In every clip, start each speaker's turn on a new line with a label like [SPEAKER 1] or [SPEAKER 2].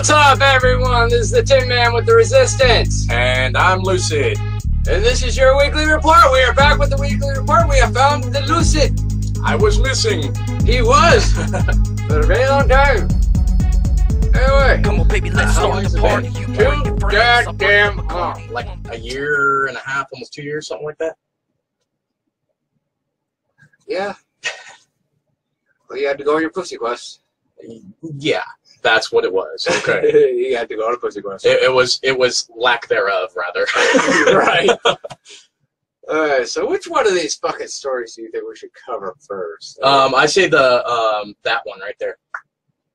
[SPEAKER 1] What's up, everyone? This is the Tin Man with the Resistance.
[SPEAKER 2] And I'm Lucid.
[SPEAKER 1] And this is your weekly report. We are back with the weekly report. We have found the Lucid.
[SPEAKER 2] I was missing.
[SPEAKER 1] He was for a very long time. Anyway,
[SPEAKER 3] come on, baby, let's start the party.
[SPEAKER 1] Too goddamn long.
[SPEAKER 2] Like a year and a half, almost 2 years, something like that.
[SPEAKER 1] Yeah. Well, you had to go on your pussy quest.
[SPEAKER 2] Yeah, that's what it was. Okay.
[SPEAKER 1] You had to go on a pussy quest.
[SPEAKER 2] It was lack thereof, rather.
[SPEAKER 1] Right. Alright, so which one of these fucking stories do you think we should cover first?
[SPEAKER 2] I say the that one right there.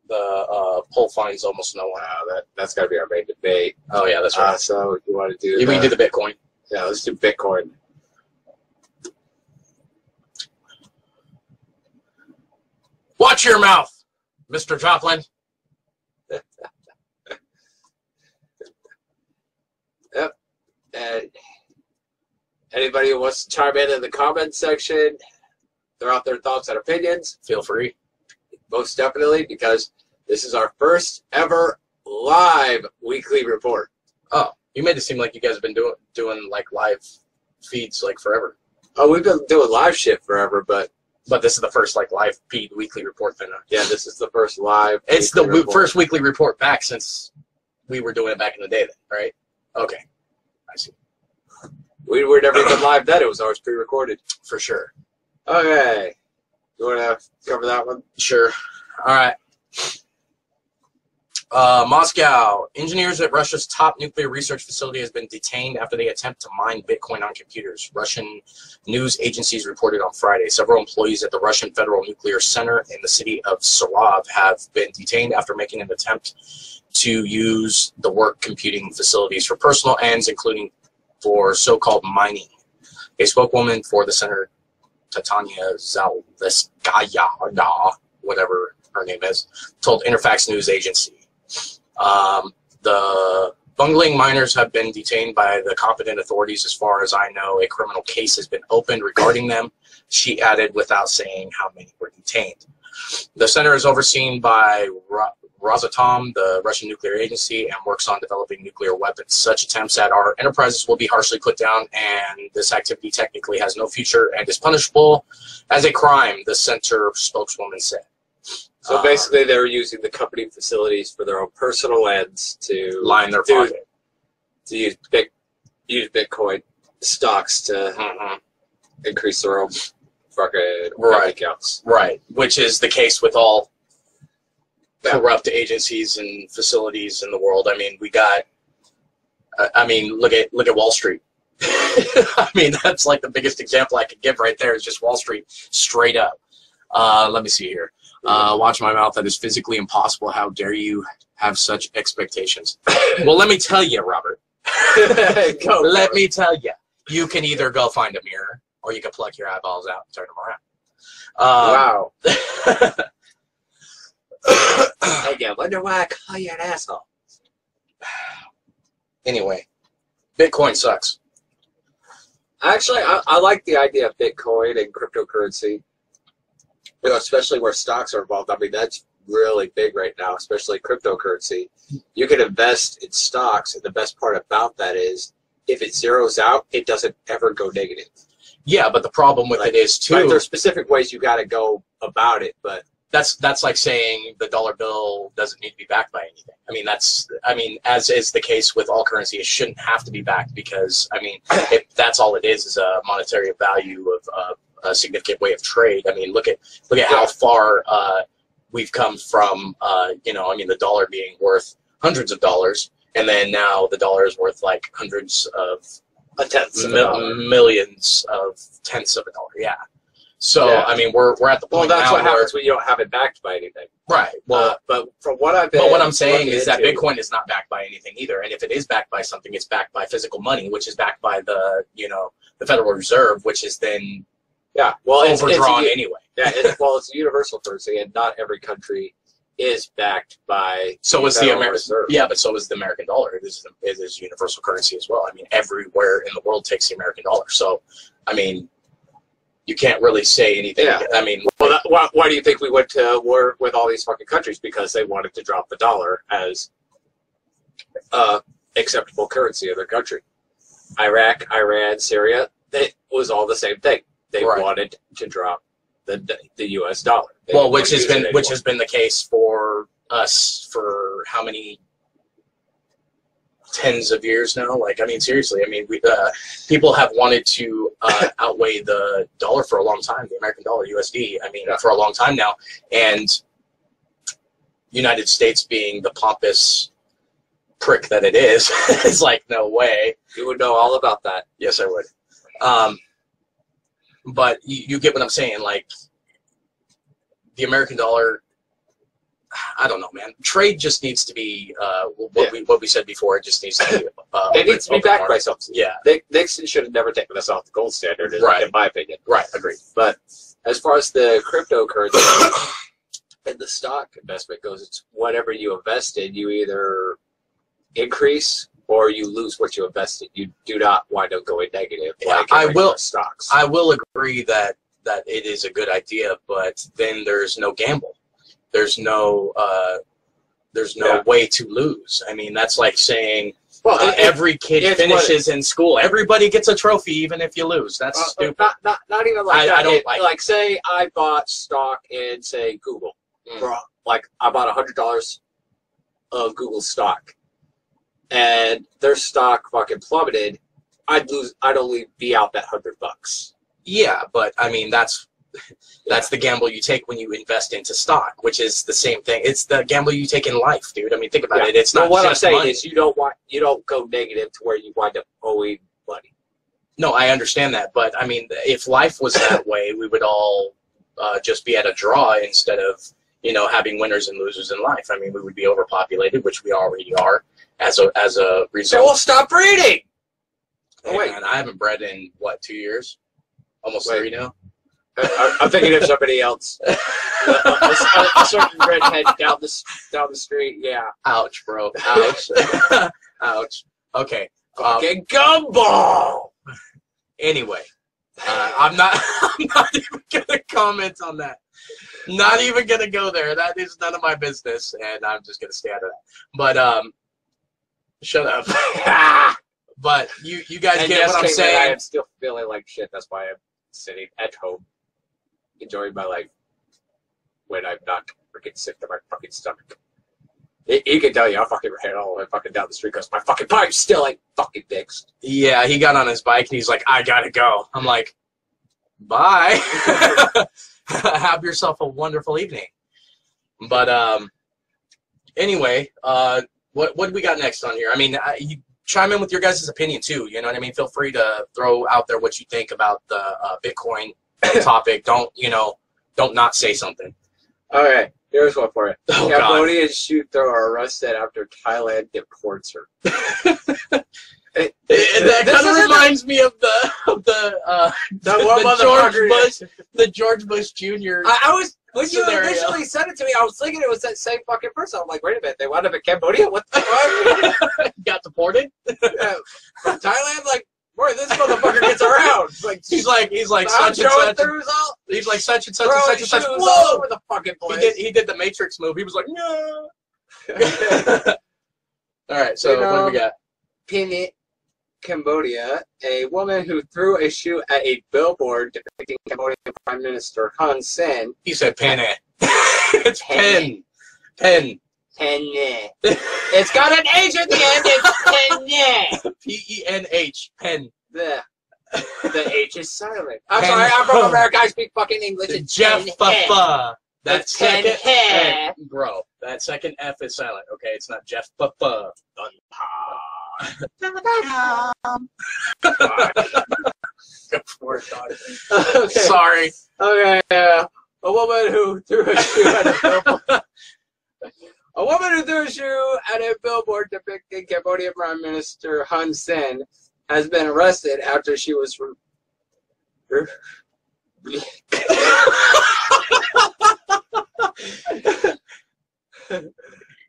[SPEAKER 2] The poll finds almost no one.
[SPEAKER 1] That's got to be our main debate.
[SPEAKER 2] Oh yeah, that's right.
[SPEAKER 1] So you want to do?
[SPEAKER 2] We can do the Bitcoin.
[SPEAKER 1] Yeah, let's do Bitcoin.
[SPEAKER 2] Watch your mouth, Mr. Joplin.
[SPEAKER 1] Yep. And anybody who wants to chime in the comments section, throw out their thoughts and opinions,
[SPEAKER 2] Feel free.
[SPEAKER 1] most definitely, because this is our first ever live weekly report.
[SPEAKER 2] Oh, you made it seem like you guys have been doing like live feeds like forever.
[SPEAKER 1] Oh, we've been doing live shit forever, but
[SPEAKER 2] this is the first like live feed weekly report thing.
[SPEAKER 1] yeah, this is the first live.
[SPEAKER 2] It's the
[SPEAKER 1] report.
[SPEAKER 2] first weekly report back since we were doing it back in the day, then, right? Okay, I see.
[SPEAKER 1] We were never even live then. It was always pre-recorded.
[SPEAKER 2] For sure.
[SPEAKER 1] Okay. You want to cover that one?
[SPEAKER 2] Sure. All right. Moscow. Engineers at Russia's top nuclear research facility has been detained after they attempt to mine Bitcoin on computers. Russian news agencies reported on Friday. Several employees at the Russian Federal Nuclear Center in the city of Sarov have been detained after making an attempt to use the work computing facilities for personal ends, including for so-called mining. A spokeswoman for the center, Tatiana Zalevskaya, whatever her name is, told Interfax News Agency. The bungling miners have been detained by the competent authorities. As far as I know, a criminal case has been opened regarding them, she added, without saying how many were detained. The center is overseen by Rosatom, the Russian nuclear agency, and works on developing nuclear weapons. Such attempts at our enterprises will be harshly put down, and this activity technically has no future and is punishable as a crime, the center spokeswoman said.
[SPEAKER 1] So basically, they were using the company facilities for their own personal ends to
[SPEAKER 2] line their pocket.
[SPEAKER 1] To use Bitcoin stocks to increase their own fucking bank accounts.
[SPEAKER 2] Right, which is the case with all corrupt agencies and facilities in the world. I mean, we got. I mean, look at Wall Street. I mean, that's like the biggest example I could give right there is just Wall Street, straight up. Let me see here. Watch my mouth. That is physically impossible. How dare you have such expectations? Well, let me tell you, Robert. Let me tell you. You can either go find a mirror, or you can pluck your eyeballs out and turn them around.
[SPEAKER 1] Wow. Again, wonder why I call you an asshole.
[SPEAKER 2] Anyway, Bitcoin sucks.
[SPEAKER 1] Actually, I like the idea of Bitcoin and cryptocurrency. You know, especially where stocks are involved. I mean, that's really big right now, especially cryptocurrency. You can invest in stocks, and the best part about that is if it zeroes out, it doesn't ever go negative.
[SPEAKER 2] Yeah, but the problem with it is, too...
[SPEAKER 1] Right, there's specific ways you got to go about it, but...
[SPEAKER 2] That's like saying the dollar bill doesn't need to be backed by anything. I mean, as is the case with all currency, it shouldn't have to be backed because, I mean, if that's all it is a monetary value of a significant way of trade. I mean, look at how far we've come from, you know, I mean, the dollar being worth hundreds of dollars, and then now the dollar is worth like hundreds of millions of tenths of a dollar. Yeah. So yeah. I mean, we're at the point.
[SPEAKER 1] Well, that's
[SPEAKER 2] now
[SPEAKER 1] what happens when you don't have it backed by anything.
[SPEAKER 2] Right. Well,
[SPEAKER 1] but from what I've been,
[SPEAKER 2] but what I'm saying is that Bitcoin is not backed by anything either. And if it is backed by something, it's backed by physical money, which is backed by the the Federal Reserve, which is then overdrawn anyway.
[SPEAKER 1] Yeah. It's a universal currency, and not every country is backed by.
[SPEAKER 2] So is the American Reserve. Yeah, but so is the American dollar. It is universal currency as well. I mean, everywhere in the world takes the American dollar. So, I mean, you can't really say anything.
[SPEAKER 1] Yeah.
[SPEAKER 2] I mean,
[SPEAKER 1] why do you think we went to war with all these fucking countries? Because they wanted to drop the dollar as acceptable currency of their country. Iraq, Iran, Syria, it was all the same thing. They wanted to drop the U.S. dollar.
[SPEAKER 2] Which has been the case for us for how many tens of years now? Like, I mean, seriously, I mean, people have wanted to outweigh the dollar for a long time, the American dollar, USD. I mean, for a long time now, and United States being the pompous prick that it is, is like, no way.
[SPEAKER 1] You would know all about that.
[SPEAKER 2] Yes, I would. But you get what I'm saying. Like, the American dollar, I don't know, man. Trade just needs to be what we said before. It just needs to be.
[SPEAKER 1] It needs to be backed by something.
[SPEAKER 2] Yeah.
[SPEAKER 1] Nixon should have never taken us off the gold standard, in my opinion.
[SPEAKER 2] Right. Agreed.
[SPEAKER 1] But as far as the cryptocurrency and the stock investment goes, it's whatever you invest in, you either increase or you lose what you invested. You do not wind up going negative.
[SPEAKER 2] Yeah,
[SPEAKER 1] like stocks.
[SPEAKER 2] I will agree that it is a good idea, but then there's no gamble. There's no way to lose. I mean, that's like saying, well, every kid finishes in school. Everybody gets a trophy, even if you lose. That's stupid.
[SPEAKER 1] Not even like that.
[SPEAKER 2] I don't
[SPEAKER 1] like say I bought stock in, say, Google. Like I bought $100 of Google stock, and their stock fucking plummeted. I'd only be out that $100.
[SPEAKER 2] Yeah, but I mean that's the gamble you take when you invest into stock, which is the same thing. It's the gamble you take in life, dude. I mean, think about it. It's not
[SPEAKER 1] what
[SPEAKER 2] just
[SPEAKER 1] I'm saying
[SPEAKER 2] money.
[SPEAKER 1] is you don't go negative to where you wind up owing money.
[SPEAKER 2] No, I understand that, but I mean, if life was that way, we would all just be at a draw instead of having winners and losers in life. I mean, we would be overpopulated, which we already are as a result.
[SPEAKER 1] So we'll stop breeding.
[SPEAKER 2] Hey, wait, man, I haven't bred in what, 2 years? Almost 3 now.
[SPEAKER 1] I'm thinking of somebody else. A certain redhead down the street. Yeah.
[SPEAKER 2] Ouch, bro. Ouch. Ouch. Okay.
[SPEAKER 1] Fucking gumball.
[SPEAKER 2] Anyway, I'm not even gonna comment on that. Not even gonna go there. That is none of my business, and I'm just gonna stay out of that. But shut up. But you guys get what I'm saying.
[SPEAKER 1] I am still feeling like shit. That's why I'm sitting at home, enjoying my life when I'm not freaking sick to my fucking stomach. He can tell you I fucking ran all the way fucking down the street because my fucking pipe still ain't fucking fixed.
[SPEAKER 2] Yeah, he got on his bike and he's like, I gotta go. I'm like, bye. Have yourself a wonderful evening. But anyway, what do we got next on here? I mean, you chime in with your guys' opinion too. You know what I mean? Feel free to throw out there what you think about the Bitcoin topic. Don't not say something.
[SPEAKER 1] All right, here's one for you.
[SPEAKER 2] Oh,
[SPEAKER 1] Cambodian shoot-thrower arrested after Thailand deports her.
[SPEAKER 2] That kind of reminds me of the George Bush Jr.
[SPEAKER 1] When you initially sent it to me, I was thinking it was that same fucking person. I'm like, wait a minute, they wound up in Cambodia? What the fuck?
[SPEAKER 2] Got deported?
[SPEAKER 1] From Thailand? Like, boy, this motherfucker gets around. Like,
[SPEAKER 2] he's like such and such. He's like such and such and such and such.
[SPEAKER 1] Whoa! Over the fucking place.
[SPEAKER 2] He did the Matrix move. He was like, no. All right, so what do we got?
[SPEAKER 1] Phinit, Cambodia, a woman who threw a shoe at a billboard depicting Cambodian Prime Minister Hun Sen.
[SPEAKER 2] He said pen. It's pen. Pen.
[SPEAKER 1] Penne. It's got an H at the end. It's penne.
[SPEAKER 2] P-E-N-H. Pen.
[SPEAKER 1] The H is silent. I'm sorry, I'm from America. I speak fucking English. It's
[SPEAKER 2] Jeff Papa. That second
[SPEAKER 1] F,
[SPEAKER 2] bro. That second F is silent. Okay, it's not Jeff Papa.
[SPEAKER 1] Okay.
[SPEAKER 2] Sorry.
[SPEAKER 1] Okay. A woman who threw a shoe at a billboard. A woman who threw a shoe at a billboard depicting Cambodian Prime Minister Hun Sen has been arrested after she was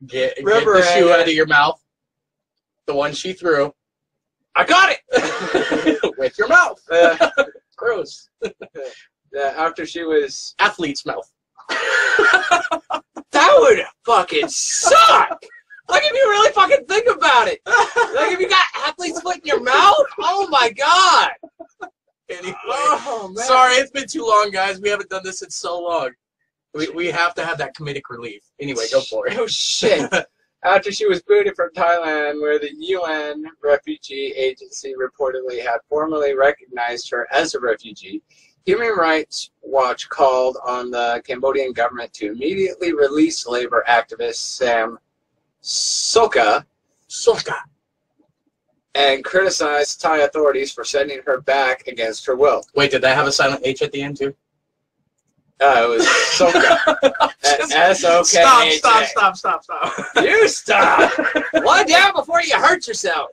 [SPEAKER 2] Get the shoe out of your mouth. The one she threw.
[SPEAKER 1] I got it!
[SPEAKER 2] With your mouth. Gross.
[SPEAKER 1] After she was...
[SPEAKER 2] Athlete's mouth.
[SPEAKER 1] That would fucking suck! Like, if you really fucking think about about it. Like, if you got athlete's foot in your mouth, oh my god.
[SPEAKER 2] Anyway,
[SPEAKER 1] Oh man.
[SPEAKER 2] sorry, it's been too long, guys. We haven't done this in so long. We have to have that comedic relief. Anyway, go for it.
[SPEAKER 1] Oh shit. After she was booted from Thailand, where the UN Refugee Agency reportedly had formally recognized her as a refugee, Human Rights Watch called on the Cambodian government to immediately release labor activist Sam Sokha and criticized Thai authorities for sending her back against her will.
[SPEAKER 2] Wait, did that have a silent H at the end too?
[SPEAKER 1] It was Sokha. S-O-K-H-A.
[SPEAKER 2] Stop.
[SPEAKER 1] You stop! Lie down before you hurt yourself.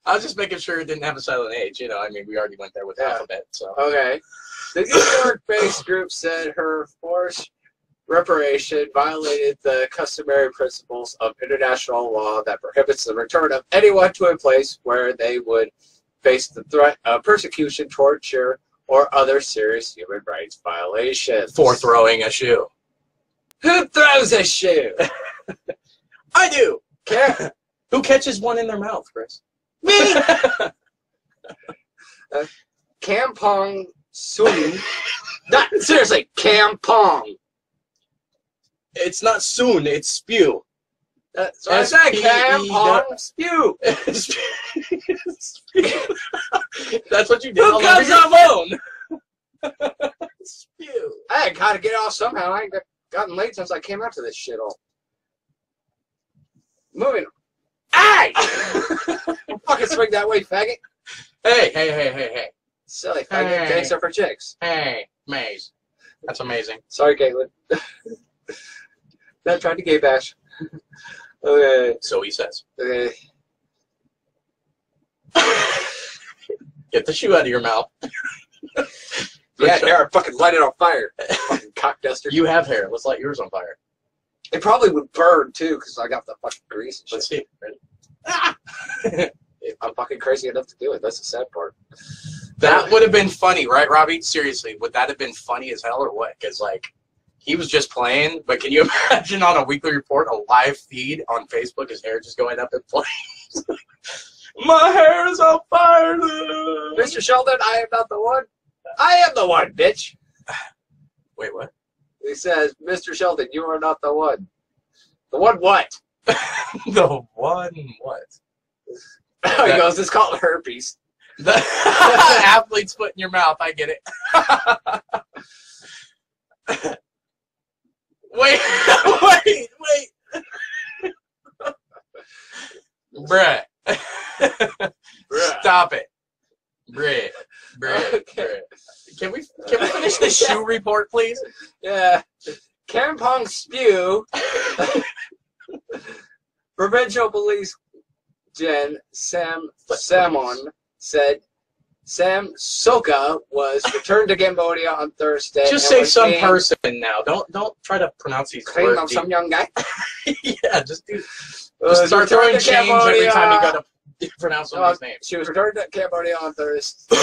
[SPEAKER 2] I was just making sure it didn't have a silent H. You know, I mean, we already went there with the alphabet, so.
[SPEAKER 1] Okay. The New York-based group said her forced reparation violated the customary principles of international law that prohibits the return of anyone to a place where they would face the threat of persecution, torture, or other serious human rights violations.
[SPEAKER 2] For throwing a shoe.
[SPEAKER 1] Who throws a shoe?
[SPEAKER 2] I do. Who catches one in their mouth, Chris?
[SPEAKER 1] Me! Kampong Sun. Not seriously, Kampong.
[SPEAKER 2] It's not soon, it's spew.
[SPEAKER 1] So I said Kampong spew.
[SPEAKER 2] That's what you did.
[SPEAKER 1] Who comes
[SPEAKER 2] up phone? Spew.
[SPEAKER 1] I gotta get off somehow. I ain't gotten late since I came out to this shithole. Moving on. Hey! Don't fucking swing that way, faggot.
[SPEAKER 2] Hey.
[SPEAKER 1] Silly faggot.
[SPEAKER 2] Hey.
[SPEAKER 1] Thanks for chicks.
[SPEAKER 2] Hey, Maze. That's amazing.
[SPEAKER 1] Sorry, Caitlin. Not trying to gay bash. Okay.
[SPEAKER 2] So he says.
[SPEAKER 1] Okay.
[SPEAKER 2] Get the shoe out of your mouth.
[SPEAKER 1] Yeah, here, I fucking light it on fire. Fucking cock duster.
[SPEAKER 2] You have hair. Let's light yours on fire.
[SPEAKER 1] It probably would burn, too, because I got the fucking grease and shit.
[SPEAKER 2] Let's see. Ready?
[SPEAKER 1] I'm fucking crazy enough to do it. That's the sad part.
[SPEAKER 2] That would have been funny, right, Robbie? Seriously, would that have been funny as hell or what? Because, like, he was just playing, but can you imagine on a weekly report, a live feed on Facebook, his hair just going up in flames? My hair is on fire!
[SPEAKER 1] Mr. Sheldon, I am not the one. I am the one, bitch.
[SPEAKER 2] Wait, what?
[SPEAKER 1] He says, Mr. Sheldon, you are not the one. The one what?
[SPEAKER 2] The one what?
[SPEAKER 1] He goes, it's called herpes.
[SPEAKER 2] The athlete's foot in your mouth. I get it. Wait. Bruh. Stop it. Bruh.
[SPEAKER 1] Okay.
[SPEAKER 2] Can we finish the shoe report, please?
[SPEAKER 1] Yeah. Kampong Spew. Provincial Police Gen Samon said Sam Sokha was returned to Cambodia on Thursday.
[SPEAKER 2] Just say some person now. Don't try to pronounce these
[SPEAKER 1] Claim
[SPEAKER 2] words.
[SPEAKER 1] of some young guy.
[SPEAKER 2] Yeah, just start throwing change every time you gotta pronounce somebody's name.
[SPEAKER 1] She was returned to Cambodia on Thursday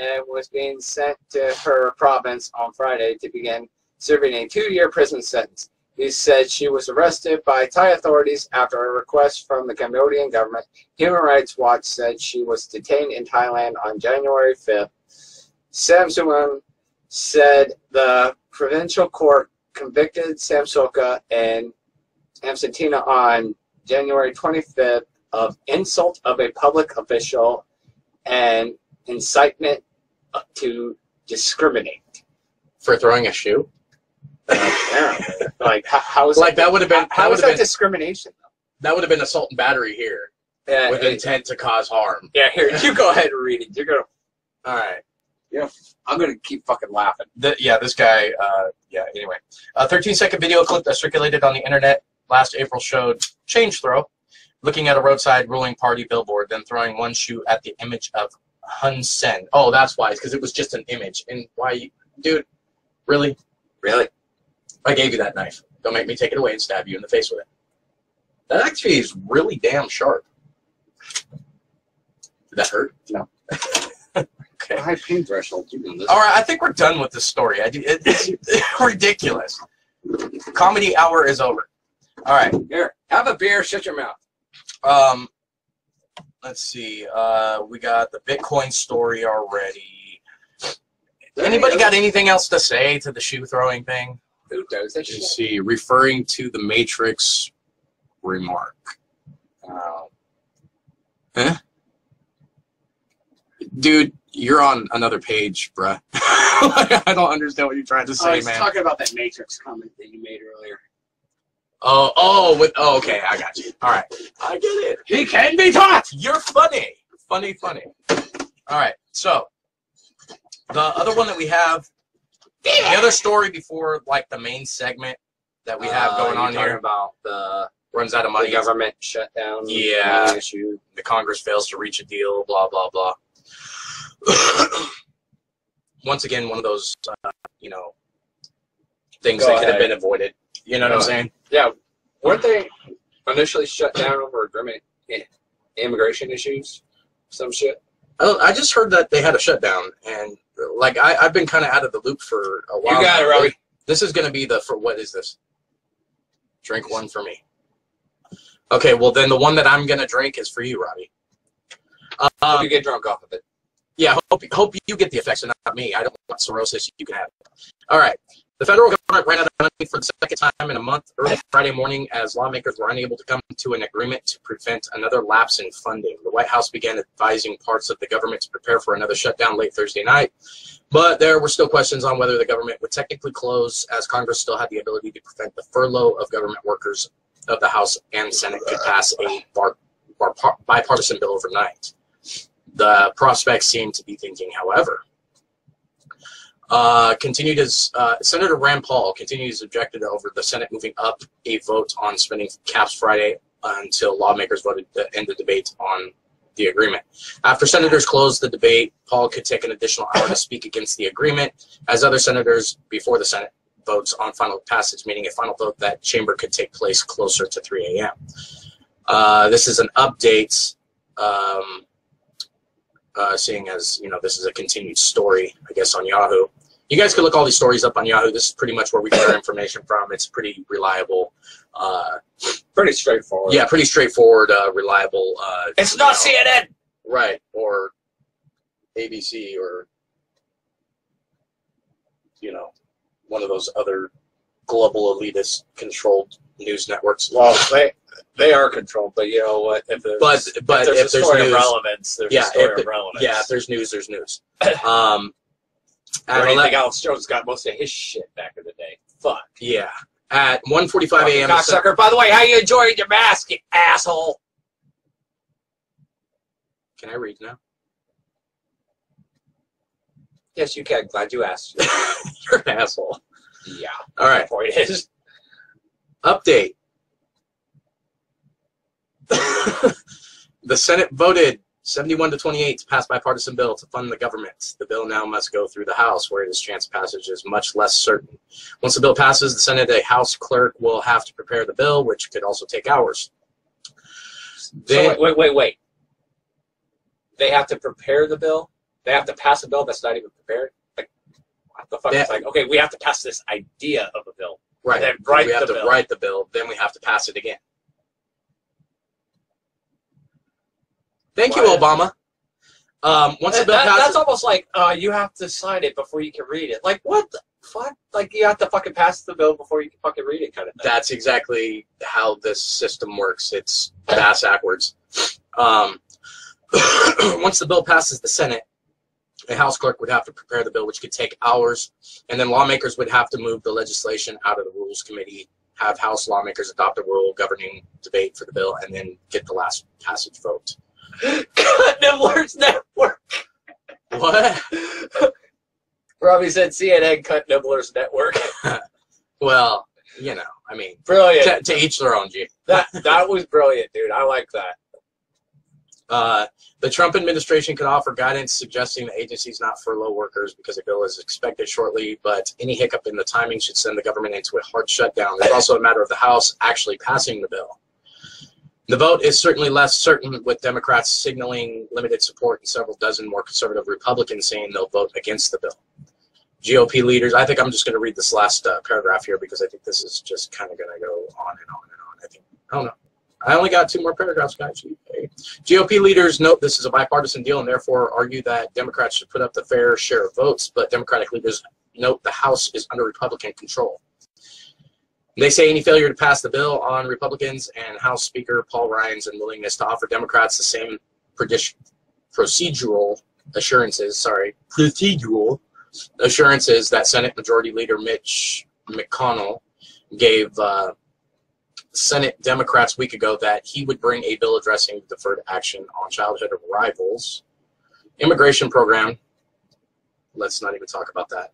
[SPEAKER 1] and was being sent to her province on Friday to begin serving a 2-year prison sentence. He said she was arrested by Thai authorities after a request from the Cambodian government. Human Rights Watch said she was detained in Thailand on January 5th. Sam Suman said the provincial court convicted Sam Sokha and Amsantina on January 25th of insult of a public official and incitement to discriminate.
[SPEAKER 2] For throwing a shoe?
[SPEAKER 1] Apparently. Like, how is
[SPEAKER 2] like that would have been
[SPEAKER 1] how is that discrimination?
[SPEAKER 2] That would have been assault and battery here with intent to cause harm.
[SPEAKER 1] Yeah, here, you go ahead and read it. You're gonna.
[SPEAKER 2] All right.
[SPEAKER 1] Yeah, I'm gonna keep fucking laughing.
[SPEAKER 2] This guy. Anyway, a 13-second video clip that circulated on the internet last April showed change throw looking at a roadside ruling party billboard, then throwing one shoe at the image of Hun Sen. Oh, that's why. It's because it was just an image. And why, dude? Really?
[SPEAKER 1] Really?
[SPEAKER 2] I gave you that knife. Don't make me take it away and stab you in the face with it. That actually is really damn sharp. Did that hurt?
[SPEAKER 1] No.
[SPEAKER 2] Okay.
[SPEAKER 1] High pain threshold. You know this.
[SPEAKER 2] All right, I think we're done with this story. It's ridiculous. Comedy hour is over. All right.
[SPEAKER 1] Here, have a beer. Shut your mouth.
[SPEAKER 2] Let's see. We got the Bitcoin story already. Anybody got anything else to say to the shoe throwing thing?
[SPEAKER 1] Who does that
[SPEAKER 2] You
[SPEAKER 1] shit?
[SPEAKER 2] see, referring to the Matrix remark. Huh? Dude, you're on another page, bruh. I don't understand what you're trying to
[SPEAKER 4] I
[SPEAKER 2] say,
[SPEAKER 4] was
[SPEAKER 2] man.
[SPEAKER 4] talking about that Matrix comment that you made earlier.
[SPEAKER 2] Oh, okay, I got you. All right, I get it.
[SPEAKER 4] He can be taught!
[SPEAKER 2] You're funny. Funny. All right, so the other one that we have, the other story before like the main segment that we have going on
[SPEAKER 1] talking
[SPEAKER 2] here
[SPEAKER 1] about the
[SPEAKER 2] runs out of money.
[SPEAKER 1] government shutdown.
[SPEAKER 2] Yeah.
[SPEAKER 1] Issue.
[SPEAKER 2] The Congress fails to reach a deal. Blah blah blah. Once again, one of those things
[SPEAKER 1] Go
[SPEAKER 2] that could have
[SPEAKER 1] ahead.
[SPEAKER 2] been avoided. You know what I'm saying?
[SPEAKER 1] Yeah, weren't they initially shut down over immigration issues? Some shit.
[SPEAKER 2] Oh, I just heard that they had a shutdown, and like I've been kind of out of the loop for a while.
[SPEAKER 1] You got it,
[SPEAKER 2] now.
[SPEAKER 1] Robbie.
[SPEAKER 2] This is going to be what is this? Drink one for me. Okay, well then the one that I'm going to drink is for you, Robbie.
[SPEAKER 1] Hope you get drunk off of it.
[SPEAKER 2] Yeah, hope you get the effects and not me. I don't want cirrhosis. You can have it. All right. The federal government ran out of money for the second time in a month early Friday morning as lawmakers were unable to come to an agreement to prevent another lapse in funding. The White House began advising parts of the government to prepare for another shutdown late Thursday night, but there were still questions on whether the government would technically close, as Congress still had the ability to prevent the furlough of government workers. Of the House and Senate could pass a bipartisan bill overnight. The prospects seem to be thinking, however, Senator Rand Paul continues objected over the Senate moving up a vote on spending caps Friday until lawmakers voted to end the debate on the agreement. After senators closed the debate, Paul could take an additional hour to speak against the agreement, as other senators before the Senate votes on final passage, meaning a final vote that chamber could take place closer to 3 a.m. This is an update. Seeing as this is a continued story, I guess, on Yahoo. You guys can look all these stories up on Yahoo. This is pretty much where we get our information from. It's pretty reliable.
[SPEAKER 1] Pretty straightforward.
[SPEAKER 2] Yeah, pretty straightforward, reliable.
[SPEAKER 1] It's not CNN.
[SPEAKER 2] Right, or ABC, or one of those other global elitist controlled news networks.
[SPEAKER 1] Well, they are controlled, but you know what? If there's
[SPEAKER 2] if there's
[SPEAKER 1] story
[SPEAKER 2] news,
[SPEAKER 1] of relevance, there's a story of relevance.
[SPEAKER 2] Yeah, if there's news, there's news.
[SPEAKER 1] Or anything else, Jones got most of his shit back in the day. Fuck.
[SPEAKER 2] Yeah. At 1:45 a.m.
[SPEAKER 1] Cocksucker. By the way, how you enjoying your mask, you asshole?
[SPEAKER 2] Can I read now?
[SPEAKER 1] Yes, you can. Glad you asked.
[SPEAKER 2] You're an asshole.
[SPEAKER 1] Yeah.
[SPEAKER 2] All right.
[SPEAKER 1] The point is.
[SPEAKER 2] Update. The Senate voted 71-28 to pass bipartisan bill to fund the government. The bill now must go through the House, where its chance passage is much less certain. Once the bill passes the Senate, a House clerk will have to prepare the bill, which could also take hours.
[SPEAKER 1] So wait. They have to prepare the bill? They have to pass a bill that's not even prepared? Like, what the fuck? It's like, okay, we have to pass this idea of a bill.
[SPEAKER 2] Right.
[SPEAKER 1] Then
[SPEAKER 2] We have to write the bill, then we have to pass it again. Thank you, Obama. Once the bill passes,
[SPEAKER 1] that's almost like you have to sign it before you can read it. Like, what the fuck? Like, you have to fucking pass the bill before you can fucking read it, kind of thing.
[SPEAKER 2] that's exactly how this system works. It's ass backwards. Once the bill passes the Senate, a House clerk would have to prepare the bill, which could take hours, and then lawmakers would have to move the legislation out of the Rules Committee, have House lawmakers adopt a rule governing debate for the bill, and then get the last passage vote.
[SPEAKER 1] Nibbler's Network.
[SPEAKER 2] What?
[SPEAKER 1] Robbie said CNN cut Nibbler's Network.
[SPEAKER 2] Well, I mean,
[SPEAKER 1] Brilliant.
[SPEAKER 2] to each their own, G.
[SPEAKER 1] That was brilliant, dude. I like that.
[SPEAKER 2] The Trump administration could offer guidance suggesting the agencies not furlough workers because a bill is expected shortly, but any hiccup in the timing should send the government into a hard shutdown. There's also a matter of the House actually passing the bill. The vote is certainly less certain, with Democrats signaling limited support and several dozen more conservative Republicans saying they'll vote against the bill. GOP leaders, I think I'm just going to read this last paragraph here because I think this is just kind of going to go on and on and on. I don't know. I only got 2 more paragraphs, guys. GOP leaders note this is a bipartisan deal and therefore argue that Democrats should put up the fair share of votes, but Democratic leaders note the House is under Republican control. They say any failure to pass the bill on Republicans and House Speaker Paul Ryan's unwillingness to offer Democrats the same procedural assurances that Senate Majority Leader Mitch McConnell gave Senate Democrats a week ago that he would bring a bill addressing deferred action on childhood arrivals, immigration program, let's not even talk about that,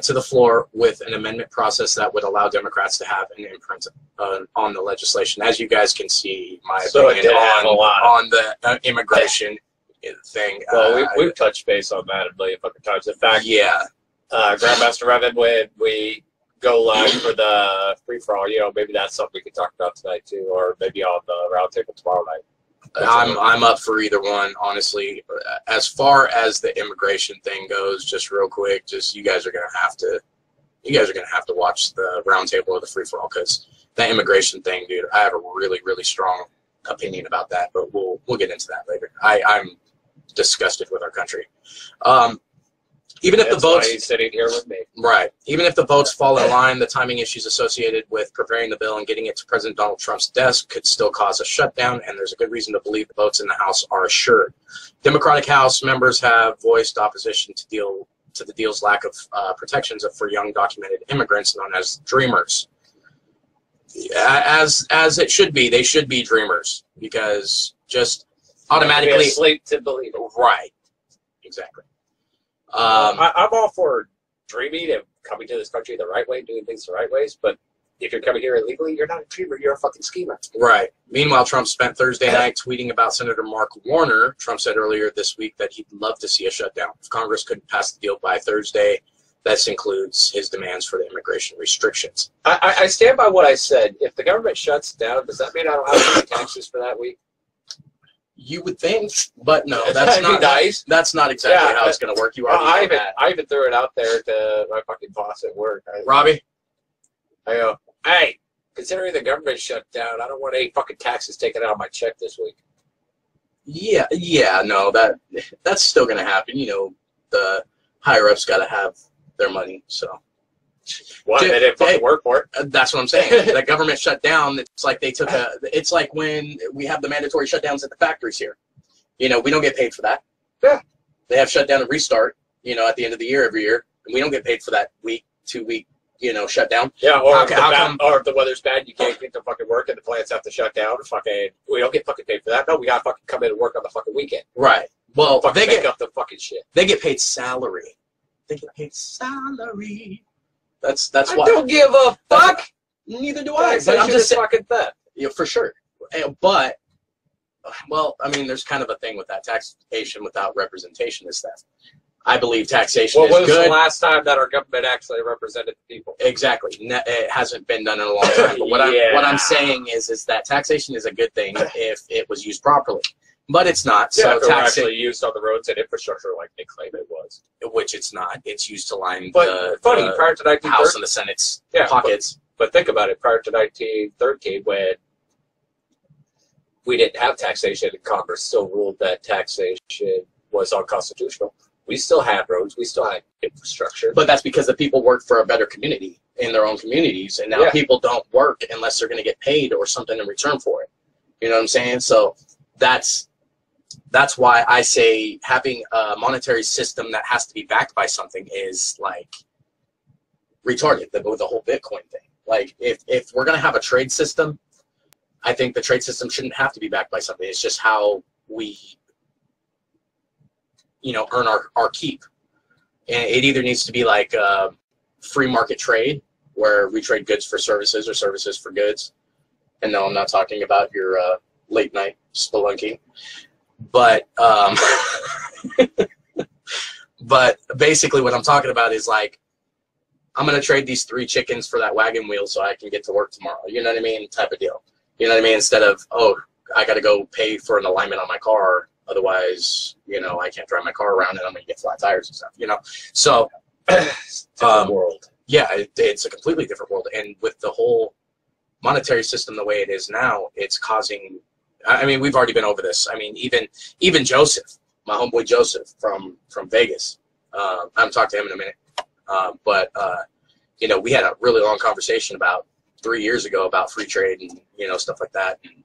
[SPEAKER 2] to the floor with an amendment process that would allow Democrats to have an imprint on the legislation. As you guys can see, my opinion on the immigration thing.
[SPEAKER 5] Well, we've touched base on that a million fucking times. In fact,
[SPEAKER 2] yeah,
[SPEAKER 5] Grandmaster Revan, when we go live for the free-for-all, maybe that's something we could talk about tonight too, or maybe on the roundtable tomorrow night.
[SPEAKER 2] I'm up for either one, honestly. As far as the immigration thing goes, just real quick, you guys are gonna have to watch the roundtable or the free for all, because that immigration thing, dude, I have a really, really strong opinion about that, but we'll get into that later. I'm disgusted with our country. Even if the votes,
[SPEAKER 5] he's sitting here with me.
[SPEAKER 2] Right. Even if the votes fall in line, the timing issues associated with preparing the bill and getting it to President Donald Trump's desk could still cause a shutdown, and there's a good reason to believe the votes in the House are assured. Democratic House members have voiced opposition to the deal's lack of protections for young documented immigrants known as dreamers. As it should be, they should be dreamers, because just automatically
[SPEAKER 5] asleep to believe it.
[SPEAKER 2] Right. Exactly.
[SPEAKER 5] I'm all for dreaming and coming to this country the right way, doing things the right ways, but if you're coming here illegally, you're not a dreamer, you're a fucking schemer.
[SPEAKER 2] Right. Meanwhile, Trump spent Thursday night tweeting about Senator Mark Warner. Trump said earlier this week that he'd love to see a shutdown. If Congress couldn't pass the deal by Thursday, this includes his demands for the immigration restrictions.
[SPEAKER 5] I stand by what I said. If the government shuts down, does that mean I don't have to pay taxes for that week?
[SPEAKER 2] You would think, but no, that's not
[SPEAKER 5] nice.
[SPEAKER 2] That's not exactly how it's going to work. You already know that.
[SPEAKER 5] I even threw it out there to my fucking boss at work.
[SPEAKER 2] Robbie?
[SPEAKER 5] I go, hey, considering the government shut down, I don't want any fucking taxes taken out of my check this week.
[SPEAKER 2] Yeah, no, that's still going to happen. The higher-ups got to have their money, so.
[SPEAKER 5] What? They didn't fucking work for it.
[SPEAKER 2] That's what I'm saying. The government shut down. It's like they took it's like when we have the mandatory shutdowns at the factories here. We don't get paid for that.
[SPEAKER 5] Yeah.
[SPEAKER 2] They have shutdown and restart, at the end of the year every year. And we don't get paid for that 2-week, shutdown.
[SPEAKER 5] Yeah, or if the weather's bad, you can't get to fucking work and the plants have to shut down. We don't get fucking paid for that. No, we gotta fucking come in and work on the fucking weekend.
[SPEAKER 2] Right. Well,
[SPEAKER 5] they get up the fucking shit.
[SPEAKER 2] They get paid salary. They get paid salary. That's
[SPEAKER 5] I
[SPEAKER 2] why.
[SPEAKER 5] I don't give a fuck.
[SPEAKER 2] Neither do I. But I'm just
[SPEAKER 5] fucking that.
[SPEAKER 2] Yeah, for sure. But, well, I mean, there's kind of a thing with that. Taxation without representation is theft. I believe taxation is good.
[SPEAKER 5] When was the last time that our government actually represented the people?
[SPEAKER 2] Exactly. It hasn't been done in a long time. But what I'm saying is that taxation is a good thing if it was used properly. But it's not.
[SPEAKER 5] Yeah,
[SPEAKER 2] so
[SPEAKER 5] if it were actually used on the roads and infrastructure like they claim it was.
[SPEAKER 2] Which it's not. It's used to line
[SPEAKER 5] prior to
[SPEAKER 2] the House and the Senate's pockets.
[SPEAKER 5] But think about it. Prior to 1913, when we didn't have taxation and Congress still ruled that taxation was unconstitutional, we still had roads. We still had infrastructure.
[SPEAKER 2] But that's because the people worked for a better community in their own communities. And now people don't work unless they're going to get paid or something in return for it. You know what I'm saying? So that's why I say having a monetary system that has to be backed by something is like retarded with the whole Bitcoin thing. Like if we're going to have a trade system, I think the trade system shouldn't have to be backed by something. It's just how we, earn our keep. And it either needs to be like free market trade where we trade goods for services or services for goods. And no, I'm not talking about your late night spelunking. But but basically what I'm talking about is like, I'm going to trade these 3 chickens for that wagon wheel so I can get to work tomorrow. You know what I mean? Type of deal. You know what I mean? Instead of, I got to go pay for an alignment on my car. Otherwise, I can't drive my car around and I'm going to get flat tires and stuff, So,
[SPEAKER 5] different world.
[SPEAKER 2] Yeah, it's a completely different world. And with the whole monetary system the way it is now, it's causing. I mean, we've already been over this. I mean, even Joseph, my homeboy Joseph from Vegas. I'm talking to him in a minute. But you know, we had a really long conversation about 3 years ago about free trade and, you know, stuff like that, and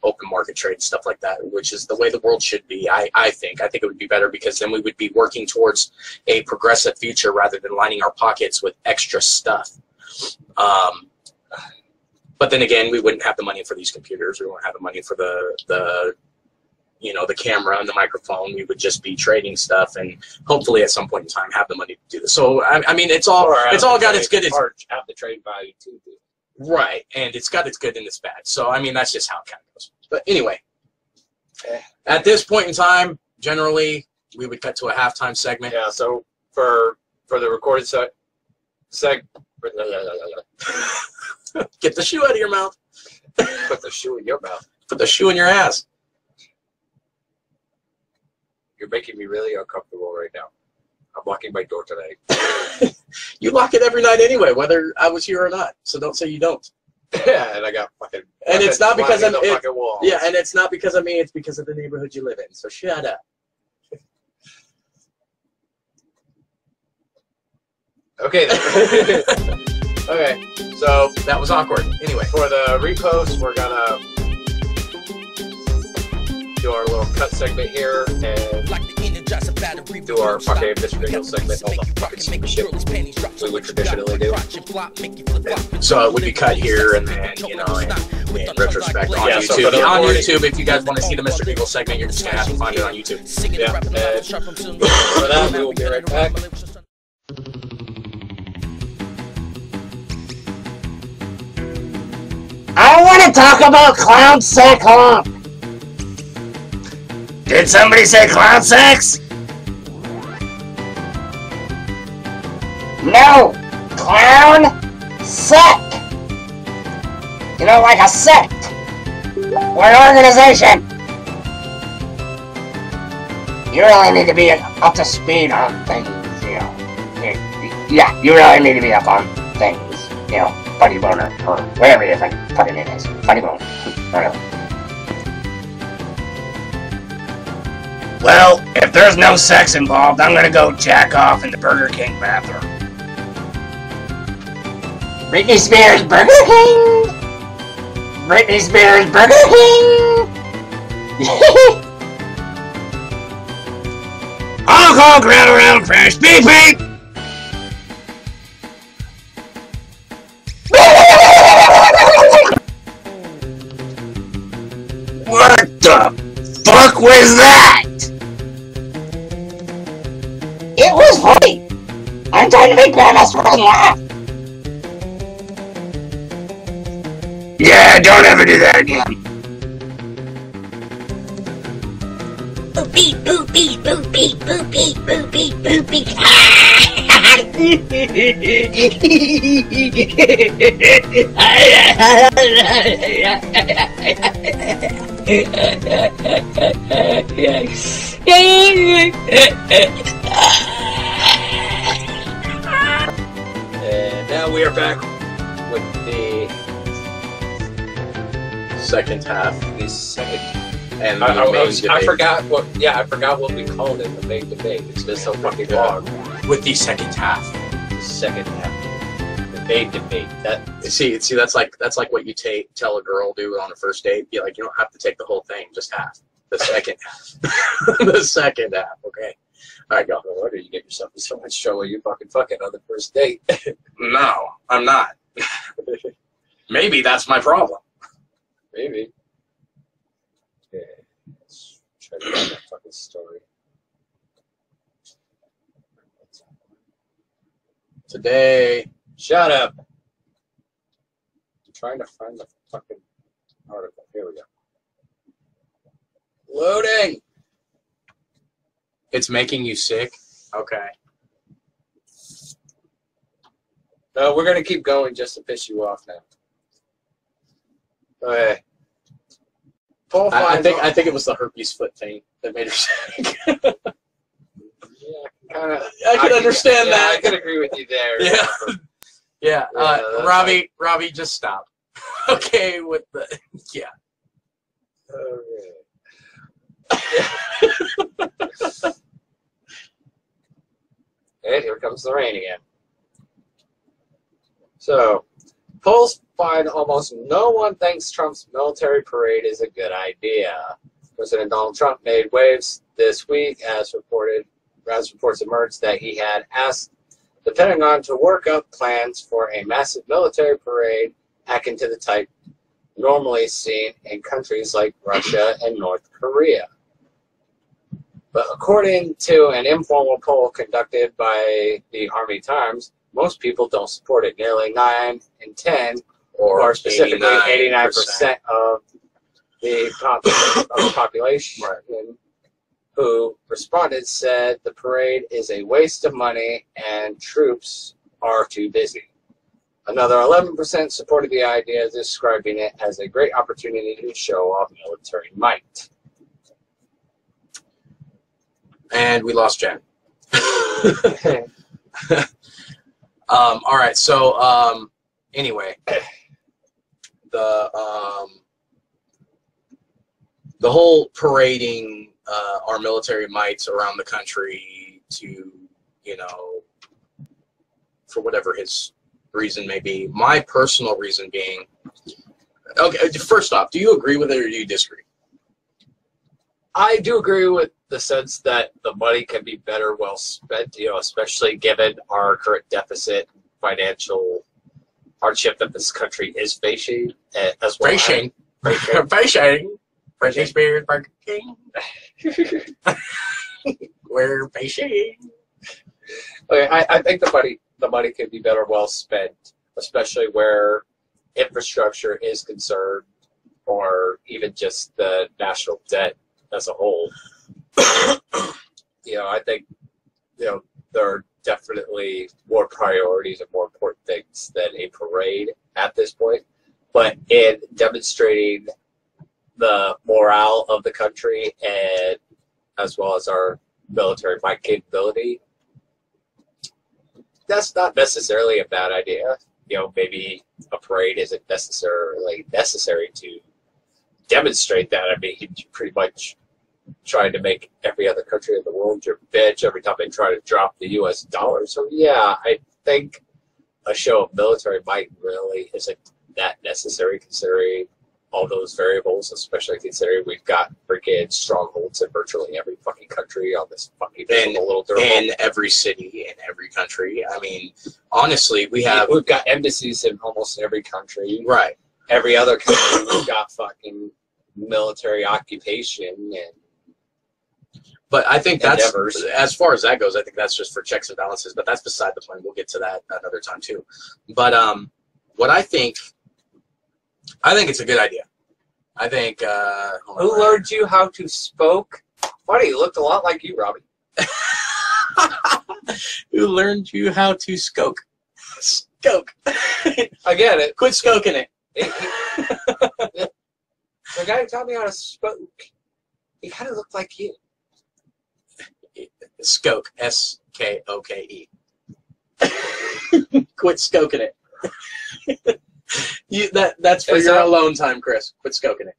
[SPEAKER 2] open market trade and stuff like that, which is the way the world should be. I think it would be better, because then we would be working towards a progressive future rather than lining our pockets with extra stuff. But then again, we wouldn't have the money for these computers. We wouldn't have the money for the you know, the camera and the microphone. We would just be trading stuff, and hopefully at some point in time have the money to do this. So I mean, it's all got its good.
[SPEAKER 5] Have the trade value too.
[SPEAKER 2] Right, and it's got its good and its bad. So I mean, that's just how it kind of goes. But anyway, at this point in time, generally we would cut to a halftime segment.
[SPEAKER 5] Yeah. So for the recorded
[SPEAKER 2] Get the shoe out of your mouth.
[SPEAKER 5] put the shoe in your mouth.
[SPEAKER 2] Put the shoe in your ass.
[SPEAKER 5] You're making me really uncomfortable right now. I'm locking my door tonight.
[SPEAKER 2] You lock it every night anyway, whether I was here or not. So don't say you don't.
[SPEAKER 5] Yeah, and I got fucking.
[SPEAKER 2] And it's not because I'm.
[SPEAKER 5] fucking wall.
[SPEAKER 2] Yeah, and it's not because of me. It's because of the neighborhood you live in. So shut up.
[SPEAKER 5] Okay. Then. Okay. So
[SPEAKER 2] That was awkward. Anyway.
[SPEAKER 5] for the repost, we're gonna do our little cut segment here and do our fucking Mr. Dingle segment, all the fucking stupid shit we would traditionally do.
[SPEAKER 2] So it would be cut here, and then, you know, in retrospect on
[SPEAKER 5] Yeah, so
[SPEAKER 2] YouTube.
[SPEAKER 5] for the
[SPEAKER 2] On
[SPEAKER 5] recording-
[SPEAKER 2] YouTube, if you guys want to see the Mr. Dingle segment, you're just gonna have to find it on YouTube.
[SPEAKER 5] Yeah. And for that, we will be right back.
[SPEAKER 4] I want to talk about clown sex hump. Did somebody say clown sex? No, clown sect. You know, like a sect or an organization. You really need to be up to speed on things, you know. Yeah, you really need to be up on things, you know. Funny boner, or whatever you think fucking it is. Funny bone. Whatever. Well, if there's no sex involved, I'm gonna go jack off in the Burger King bathroom. Britney Spears Burger King! Britney Spears Burger King! Honk honk, round around, crash, beep beep! What the fuck was that? It was funny. I'm trying to make Badass fucking laugh. Yeah, don't ever do that again. Boop beep, boop beep, boop beep, boop beep, boop beep, boop beep.
[SPEAKER 5] And now we are back with the
[SPEAKER 2] Second half.
[SPEAKER 5] second.
[SPEAKER 2] And the
[SPEAKER 5] I
[SPEAKER 2] main debate.
[SPEAKER 5] forgot what. Yeah, I forgot what we called it. The main debate. It's been so fucking long.
[SPEAKER 2] With the second half.
[SPEAKER 5] The second half. The main debate. That
[SPEAKER 2] See, that's like what you tell a girl do on a first date. Be like, you don't have to take the whole thing, just half. The second half. The second half. Okay. All right, go.
[SPEAKER 5] no wonder you get yourself in so much trouble. You fucking on the first date.
[SPEAKER 2] No, I'm not. Maybe that's my problem.
[SPEAKER 5] Maybe. Okay. Let's try to find that fucking story.
[SPEAKER 2] Today.
[SPEAKER 5] Shut up. I'm trying to find the fucking article. Here we go.
[SPEAKER 2] Loading. It's making you sick? Okay.
[SPEAKER 5] No, we're gonna keep going just to piss you off now. Okay. Paul
[SPEAKER 2] I
[SPEAKER 5] finds
[SPEAKER 2] think it was the herpes foot thing that made her sick.
[SPEAKER 5] Yeah, kind of.
[SPEAKER 2] I can understand that.
[SPEAKER 5] I can agree with you there.
[SPEAKER 2] Yeah. Yeah.
[SPEAKER 5] Yeah, that's
[SPEAKER 2] Robbie, just stop. okay with the yeah.
[SPEAKER 5] And here comes the rain again. So, polls find almost no one thinks Trump's military parade is a good idea. President Donald Trump made waves this week as reports emerged that he had asked the Pentagon to work up plans for a massive military parade akin to the type normally seen in countries like Russia and North Korea. But according to an informal poll conducted by the Army Times, most people don't support it. Nearly 9 in 10, or specifically 89% of the population who responded said the parade is a waste of money and troops are too busy. Another 11% supported the idea, describing it as a great opportunity to show off military might.
[SPEAKER 2] And we lost Jen. All right. So anyway, the whole parading our military mights around the country to, you know, for whatever his reason may be. My personal reason being, okay, first off, do you agree with it or do you disagree?
[SPEAKER 5] I do agree with the sense that the money can be better well spent, you know, especially given our current deficit, financial hardship that this country is facing, as well.
[SPEAKER 2] Facing. Britney Spears, Burger King. We're facing.
[SPEAKER 5] Okay, I think the money could be better well spent, especially where infrastructure is concerned, or even just the national debt as a whole. You know, I think, you know, there are definitely more priorities and more important things than a parade at this point. But in demonstrating the morale of the country and as well as our military might capability, that's not necessarily a bad idea. You know, maybe a parade isn't necessarily necessary to demonstrate that. I mean, you pretty much trying to make every other country in the world your bitch every time they try to drop the U.S. dollar. So, yeah, I think a show of military might really isn't that necessary considering all those variables, especially considering we've got freaking strongholds in virtually every fucking country on this fucking little durable.
[SPEAKER 2] In every city, in every country. I mean, honestly, we've
[SPEAKER 5] got embassies in almost every country.
[SPEAKER 2] Right.
[SPEAKER 5] Every other country, we've got fucking military occupation and.
[SPEAKER 2] But I think that's,
[SPEAKER 5] endeavors.
[SPEAKER 2] As far as that goes, I think that's just for checks and balances, but that's beside the point. We'll get to that another time too. But what I think it's a good idea. I think...
[SPEAKER 5] Who learned you how to spoke? Funny, you looked a lot like you, Robbie.
[SPEAKER 2] Who learned you how to skoke? Skoke.
[SPEAKER 5] I get it.
[SPEAKER 2] Quit skoking it.
[SPEAKER 5] The guy who taught me how to spoke, he kind of looked like you.
[SPEAKER 2] Skoke. S-K-O-K-E. Quit skoking it. That's for your alone time, Chris. Quit skoking it.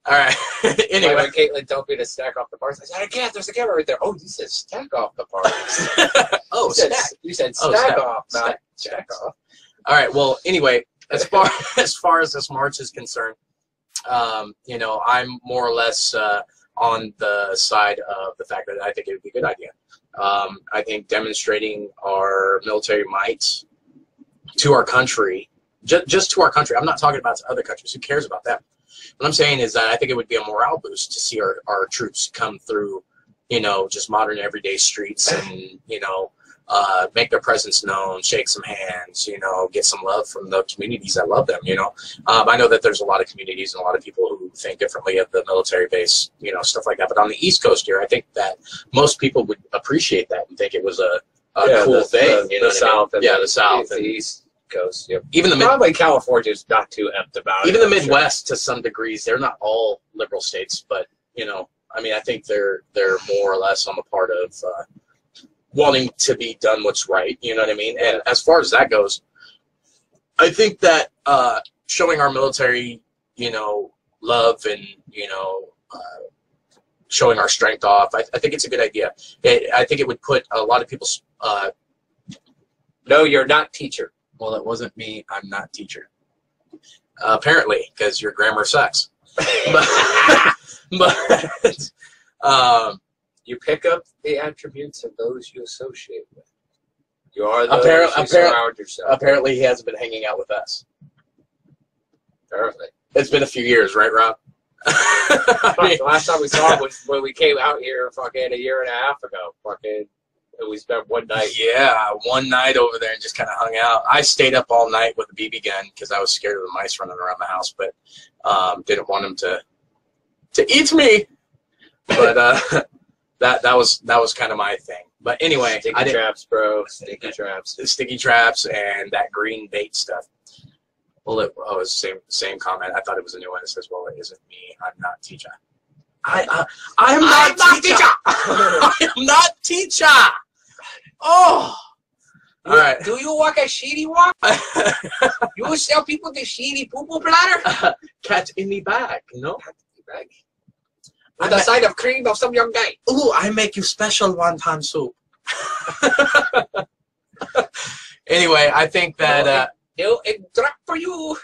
[SPEAKER 2] All right. Anyway.
[SPEAKER 5] When Caitlin told me to stack off the parts, I said, I can't. There's a camera right there. Oh, you said stack off the parts.
[SPEAKER 2] Oh, stack.
[SPEAKER 5] You said stack off, not stack off.
[SPEAKER 2] All right. Well, anyway, as far as this march is concerned, you know, I'm more or less on the side of the fact that I think it would be a good idea. I think demonstrating our military might to our country, just to our country. I'm not talking about to other countries. Who cares about them? What I'm saying is that I think it would be a morale boost to see our troops come through, you know, just modern everyday streets and, you know, make their presence known, shake some hands, you know, get some love from the communities that love them, you know. I know that there's a lot of communities and a lot of people who think differently of the military base, you know, stuff like that. But on the East Coast here, I think that most people would appreciate that and think it was a cool thing. You know,
[SPEAKER 5] the South.
[SPEAKER 2] I mean? Yeah, the South.
[SPEAKER 5] The East Coast. Yep.
[SPEAKER 2] Even
[SPEAKER 5] probably California's not too amped about it.
[SPEAKER 2] Even the Midwest, to some degrees, they're not all liberal states, but, you know, I mean, I think they're more or less on the part of wanting to be done what's right, you know what I mean? And as far as that goes, I think that showing our military, love and, showing our strength off. I think it's a good idea. I think it would put a lot of people's...
[SPEAKER 5] No, you're not teacher.
[SPEAKER 2] well, it wasn't me. I'm not teacher. Apparently, because your grammar sucks. but
[SPEAKER 5] you pick up the attributes of those you associate with. You are those you surround yourself.
[SPEAKER 2] Apparently, he hasn't been hanging out with us.
[SPEAKER 5] Apparently.
[SPEAKER 2] It's been a few years, right, Rob?
[SPEAKER 5] The last time we saw him was when we came out here fucking a year and a half ago. Fucking, and we spent one night.
[SPEAKER 2] Yeah, one night over there and just kind of hung out. I stayed up all night with a BB gun because I was scared of the mice running around the house, but didn't want them to eat me. But that was kind of my thing. But anyway,
[SPEAKER 5] Sticky traps, bro. Sticky traps.
[SPEAKER 2] Sticky traps and that green bait stuff. Well, it was the same comment. I thought it was a new one. It says, "Well, it isn't me. I'm not teacher. I am not teacher. I am not teacher." Oh, all right.
[SPEAKER 5] Do you walk a shitty walk? You sell people the shitty poo-poo platter?
[SPEAKER 2] Cat in the bag, no?
[SPEAKER 5] With a side of cream of some young guy.
[SPEAKER 2] Ooh, I make you special wonton soup. Anyway, I think that
[SPEAKER 5] It'll drop for you.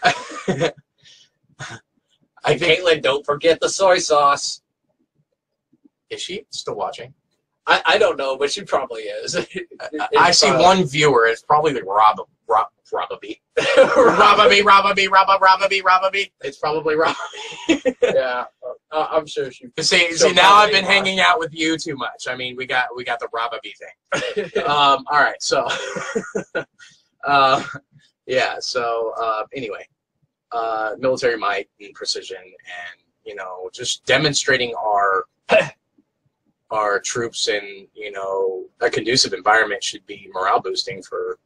[SPEAKER 2] I think
[SPEAKER 5] Caitlin, don't forget the soy sauce.
[SPEAKER 2] is she still watching?
[SPEAKER 5] I don't know, but she probably is.
[SPEAKER 2] I see one viewer. It's probably the Robbie. Robbie. It's probably Robbie.
[SPEAKER 5] Yeah, I'm sure she.
[SPEAKER 2] See, now I've been hanging out with you too much. I mean, we got the Robbie thing. All right, so, yeah. So anyway, military might and precision, and just demonstrating our troops in a conducive environment should be morale boosting for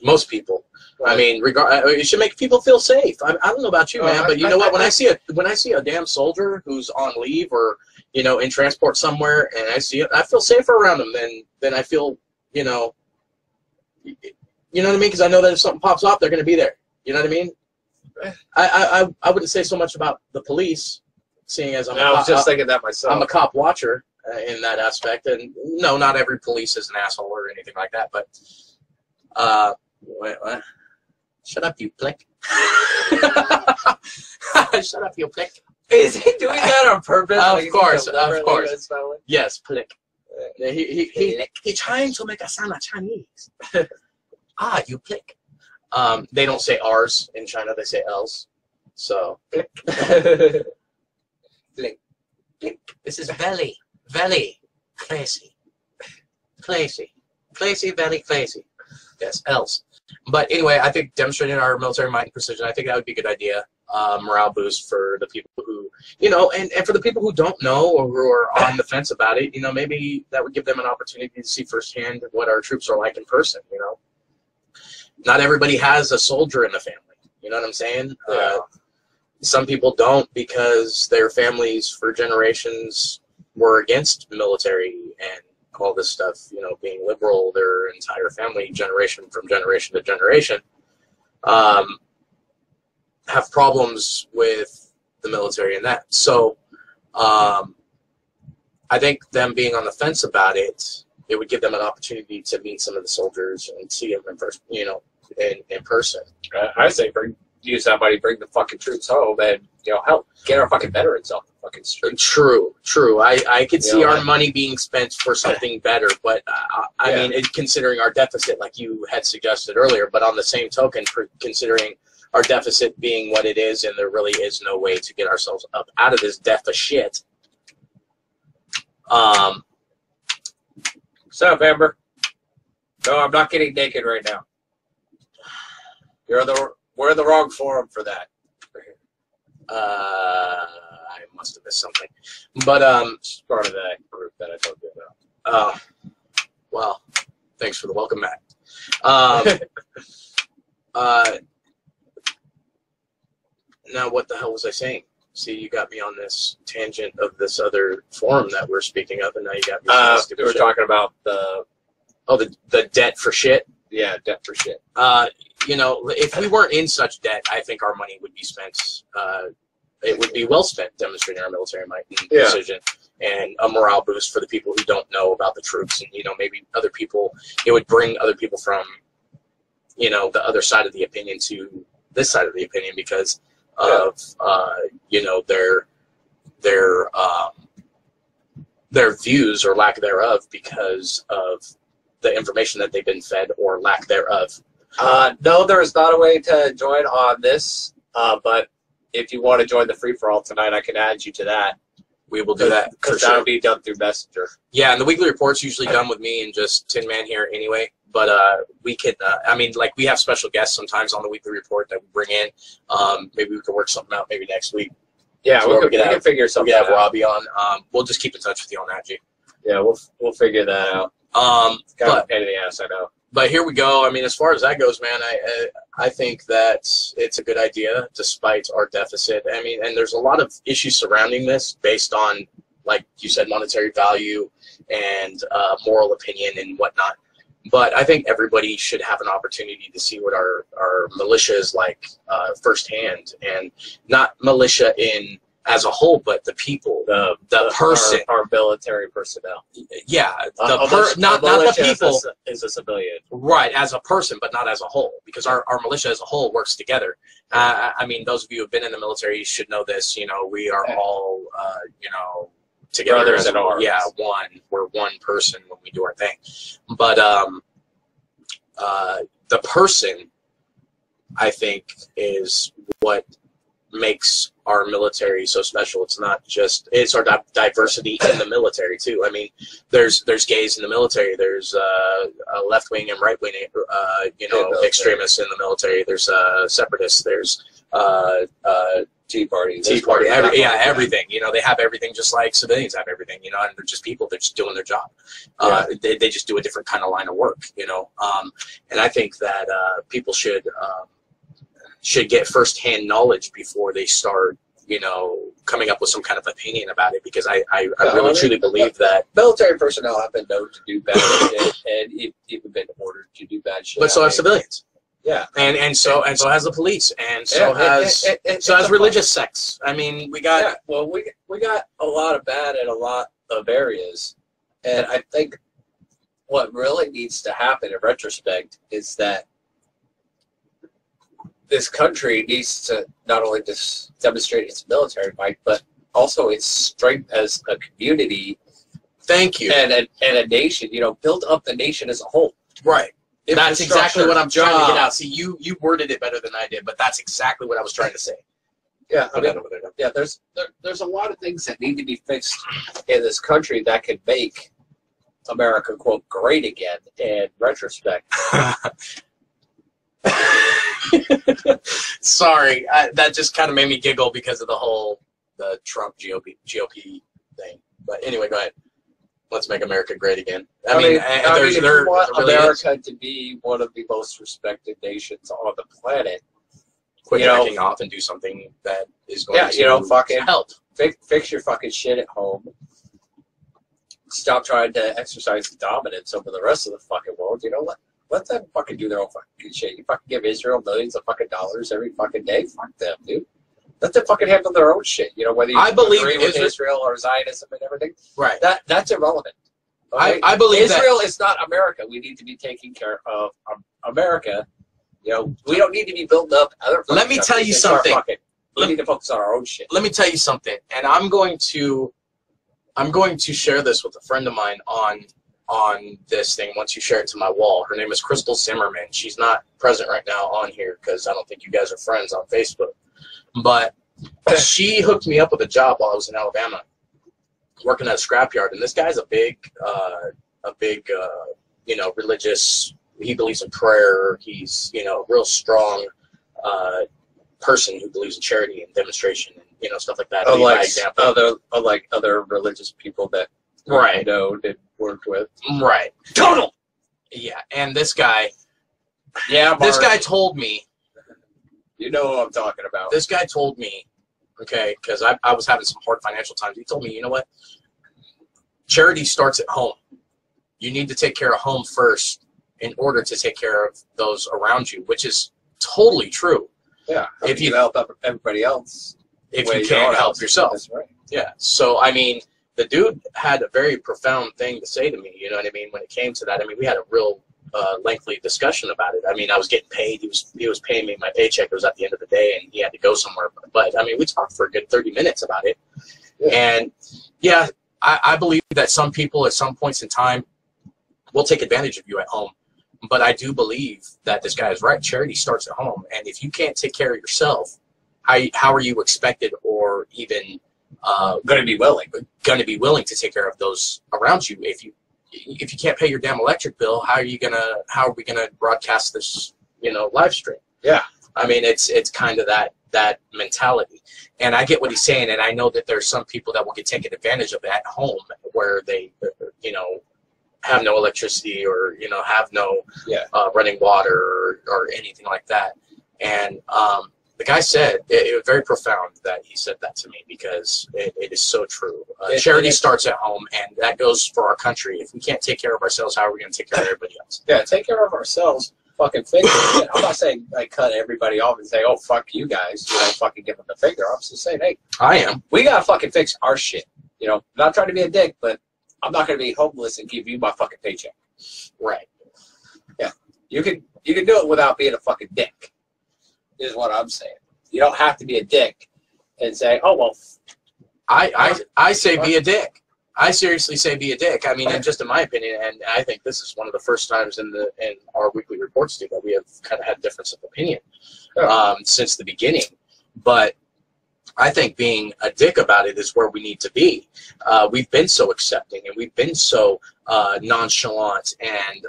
[SPEAKER 2] most people. Right. I mean, it should make people feel safe. I don't know about you, man, but you know what? When I see a damn soldier who's on leave or in transport somewhere, and I see it, I feel safer around them than I feel. You know what I mean? Because I know that if something pops off, they're going to be there. You know what I mean? I wouldn't say so much about the police, seeing as
[SPEAKER 5] I was just thinking that myself.
[SPEAKER 2] I'm a cop watcher in that aspect, and no, not every police is an asshole or anything like that, but wait, what? Shut up, you plick. Shut up, you plick.
[SPEAKER 5] Is he doing that on purpose?
[SPEAKER 2] Of course.
[SPEAKER 5] Like
[SPEAKER 2] Yes, plick. He trying to make us sound like Chinese. You plick. They don't say R's in China, they say L's. So plick. Plick. Plick. This is belly. Velly. Classy. Classy. Classy, velly, classy. Yes, L's. But anyway, I think demonstrating our military might and precision, I think that would be a good idea. Morale boost for the people who, and for the people who don't know or who are on the fence about it, maybe that would give them an opportunity to see firsthand what our troops are like in person, Not everybody has a soldier in the family. You know what I'm saying?
[SPEAKER 5] Yeah.
[SPEAKER 2] Some people don't because their families for generations were against military and all this stuff, being liberal, their entire family, generation from generation to generation, have problems with the military and that. So I think them being on the fence about it, it would give them an opportunity to meet some of the soldiers and see them in person, in person.
[SPEAKER 5] I say use somebody, bring the fucking troops home, and help get our fucking veterans off the fucking street.
[SPEAKER 2] True. I could see our money being spent for something better, but I mean, considering our deficit, like you had suggested earlier, but on the same token, considering our deficit being what it is, and there really is no way to get ourselves up out of this deficit.
[SPEAKER 5] What's up, Amber? No, I'm not getting naked right now. We're the wrong forum for that.
[SPEAKER 2] I must have missed something, but
[SPEAKER 5] it's part of that group that I told you about.
[SPEAKER 2] Well, thanks for the welcome, Matt. Now, what the hell was I saying? See, you got me on this tangent of this other forum that we're speaking of, and now you got me.
[SPEAKER 5] We were talking about the
[SPEAKER 2] debt for shit.
[SPEAKER 5] Yeah, debt for shit.
[SPEAKER 2] You know, if we weren't in such debt, I think our money would be spent. It would be well spent demonstrating our military might and precision, and a morale boost for the people who don't know about the troops, and you know, maybe other people. It would bring other people from, you know, the other side of the opinion to this side of the opinion because of you know, their views or lack thereof because of the information that they've been fed or lack thereof.
[SPEAKER 5] No, there is not a way to join on this, but if you want to join the free-for-all tonight, I can add you to that.
[SPEAKER 2] We will do that for
[SPEAKER 5] Because
[SPEAKER 2] sure.
[SPEAKER 5] that'll be done through Messenger.
[SPEAKER 2] Yeah, and the weekly report's usually done with me and just Tin Man here anyway. But we could, I mean, like we have special guests sometimes on the weekly report that we bring in. Maybe we could work something out maybe next week.
[SPEAKER 5] Yeah,
[SPEAKER 2] So
[SPEAKER 5] we can figure something
[SPEAKER 2] We have
[SPEAKER 5] out.
[SPEAKER 2] Robbie on. We'll just keep in touch with you on that, G.
[SPEAKER 5] Yeah, we'll figure that out. It's kind of a pain in the ass, I know.
[SPEAKER 2] But here we go. I mean, as far as that goes, man, I think that it's a good idea despite our deficit. I mean, and there's a lot of issues surrounding this based on, like you said, monetary value and moral opinion and whatnot. But I think everybody should have an opportunity to see what our militia is like firsthand, and not militia in as a whole, but the people, the person,
[SPEAKER 5] our military personnel.
[SPEAKER 2] yeah,
[SPEAKER 5] A
[SPEAKER 2] not the
[SPEAKER 5] militia
[SPEAKER 2] people,
[SPEAKER 5] is a civilian.
[SPEAKER 2] right? As a person, but not as a whole, because our militia as a whole works together. I mean, those of you who have been in the military should know this. You know, we are all, you know, together
[SPEAKER 5] Brothers
[SPEAKER 2] as
[SPEAKER 5] in arms.
[SPEAKER 2] yeah, one. We're one person when we do our thing. But the person, I think, is what makes our military so special. It's not just, it's our diversity in the military too. I mean, there's gays in the military. There's a left wing and right wing, you know, extremists in the military. There's separatists. There's
[SPEAKER 5] Tea Party.
[SPEAKER 2] Tea Party. Everything. You know, they have everything just like civilians have everything. You know, and they're just people. They're just doing their job. They just do a different kind of line of work. You know, and I think that people should get firsthand knowledge before they start, you know, coming up with some kind of opinion about it, because I really truly believe that
[SPEAKER 5] military personnel have been known to do bad shit and even been ordered to do bad shit.
[SPEAKER 2] but so have civilians.
[SPEAKER 5] Yeah.
[SPEAKER 2] And so has the police, and so has religious sects. I mean, we got
[SPEAKER 5] well, we got a lot of bad in a lot of areas, and I think what really needs to happen in retrospect is that this country needs to not only just demonstrate its military might, but also its strength as a community.
[SPEAKER 2] Thank you.
[SPEAKER 5] And a nation. You know, build up the nation as a whole.
[SPEAKER 2] Right. That's exactly what I'm trying to get
[SPEAKER 5] job.
[SPEAKER 2] out. See, you worded it better than I did, but that's exactly what I was trying to say.
[SPEAKER 5] Yeah, I mean, yeah. There's a lot of things that need to be fixed in this country that could make America, quote, great again. In retrospect,
[SPEAKER 2] sorry, that just kind of made me giggle because of the Trump GOP thing. But anyway, go ahead. Let's make America great again. I mean,
[SPEAKER 5] if you want America to be one of the most respected nations on the planet,
[SPEAKER 2] quit backing off and do something that is going to
[SPEAKER 5] fucking
[SPEAKER 2] help.
[SPEAKER 5] Fix your fucking shit at home. Stop trying to exercise dominance over the rest of the fucking world. You know what? Let them fucking do their own fucking shit. You fucking give Israel millions of fucking dollars every fucking day. Fuck them, dude. Let them fucking handle their own shit. You know, whether you agree with Israel or Zionism and everything.
[SPEAKER 2] Right.
[SPEAKER 5] That's irrelevant. Okay?
[SPEAKER 2] I believe
[SPEAKER 5] Israel is not America. We need to be taking care of America. You know, we don't need to be building up other.
[SPEAKER 2] Let me tell you something.
[SPEAKER 5] We need to focus on our own shit.
[SPEAKER 2] Let me tell you something, and I'm going to share this with a friend of mine on this thing once you share it to my wall. Her name is Crystal Zimmerman. She's not present right now on here because I don't think you guys are friends on Facebook. But she hooked me up with a job while I was in Alabama, working at a scrapyard. And this guy's a big, you know, religious. He believes in prayer. He's, you know, a real strong person who believes in charity and demonstration and, you know, stuff like that.
[SPEAKER 5] Unlike other religious people that
[SPEAKER 2] right
[SPEAKER 5] I know did work with.
[SPEAKER 2] Right.
[SPEAKER 5] Total.
[SPEAKER 2] Yeah, and this guy.
[SPEAKER 5] Yeah, Mark,
[SPEAKER 2] this guy told me.
[SPEAKER 5] You know what I'm talking about.
[SPEAKER 2] This guy told me, okay, because I was having some hard financial times. He told me, you know what? Charity starts at home. You need to take care of home first, in order to take care of those around you, which is totally true.
[SPEAKER 5] Yeah.
[SPEAKER 2] If you
[SPEAKER 5] help everybody else,
[SPEAKER 2] if you can't help yourself.
[SPEAKER 5] That's right.
[SPEAKER 2] Yeah. So, I mean, the dude had a very profound thing to say to me, you know what I mean, when it came to that. I mean, we had a real lengthy discussion about it. I mean, I was getting paid. He was paying me my paycheck. It was at the end of the day, and he had to go somewhere. But, I mean, we talked for a good 30 minutes about it. Yeah. And, yeah, I believe that some people at some points in time will take advantage of you at home. But I do believe that this guy is right. Charity starts at home. And if you can't take care of yourself, how are you expected or even going to be willing to take care of those around you? If you can't pay your damn electric bill, how are we gonna broadcast this, live stream?
[SPEAKER 5] Yeah.
[SPEAKER 2] I mean, it's kind of that mentality. And I get what he's saying, and I know that there's some people that will get taken advantage of at home where they, have no electricity or, have no running water or anything like that. And the guy said, it was very profound that he said that to me, because it is so true. Charity starts at home, and that goes for our country. If we can't take care of ourselves, how are we going to take care of everybody else?
[SPEAKER 5] Yeah, take care of ourselves. Fucking fix it. I'm not saying I cut everybody off and say, oh, fuck you guys. Fucking give them the finger. I'm just saying, hey.
[SPEAKER 2] I am.
[SPEAKER 5] We got to fucking fix our shit. Not trying to be a dick, but I'm not going to be homeless and give you my fucking paycheck.
[SPEAKER 2] Right.
[SPEAKER 5] Yeah. You can do it without being a fucking dick, is what I'm saying. You don't have to be a dick and say, oh, well.
[SPEAKER 2] I say be a dick. I seriously say be a dick. I mean, and just in my opinion, and I think this is one of the first times in our weekly reports that we have kind of had difference of opinion since the beginning. But I think being a dick about it is where we need to be. We've been so accepting, and we've been so nonchalant and,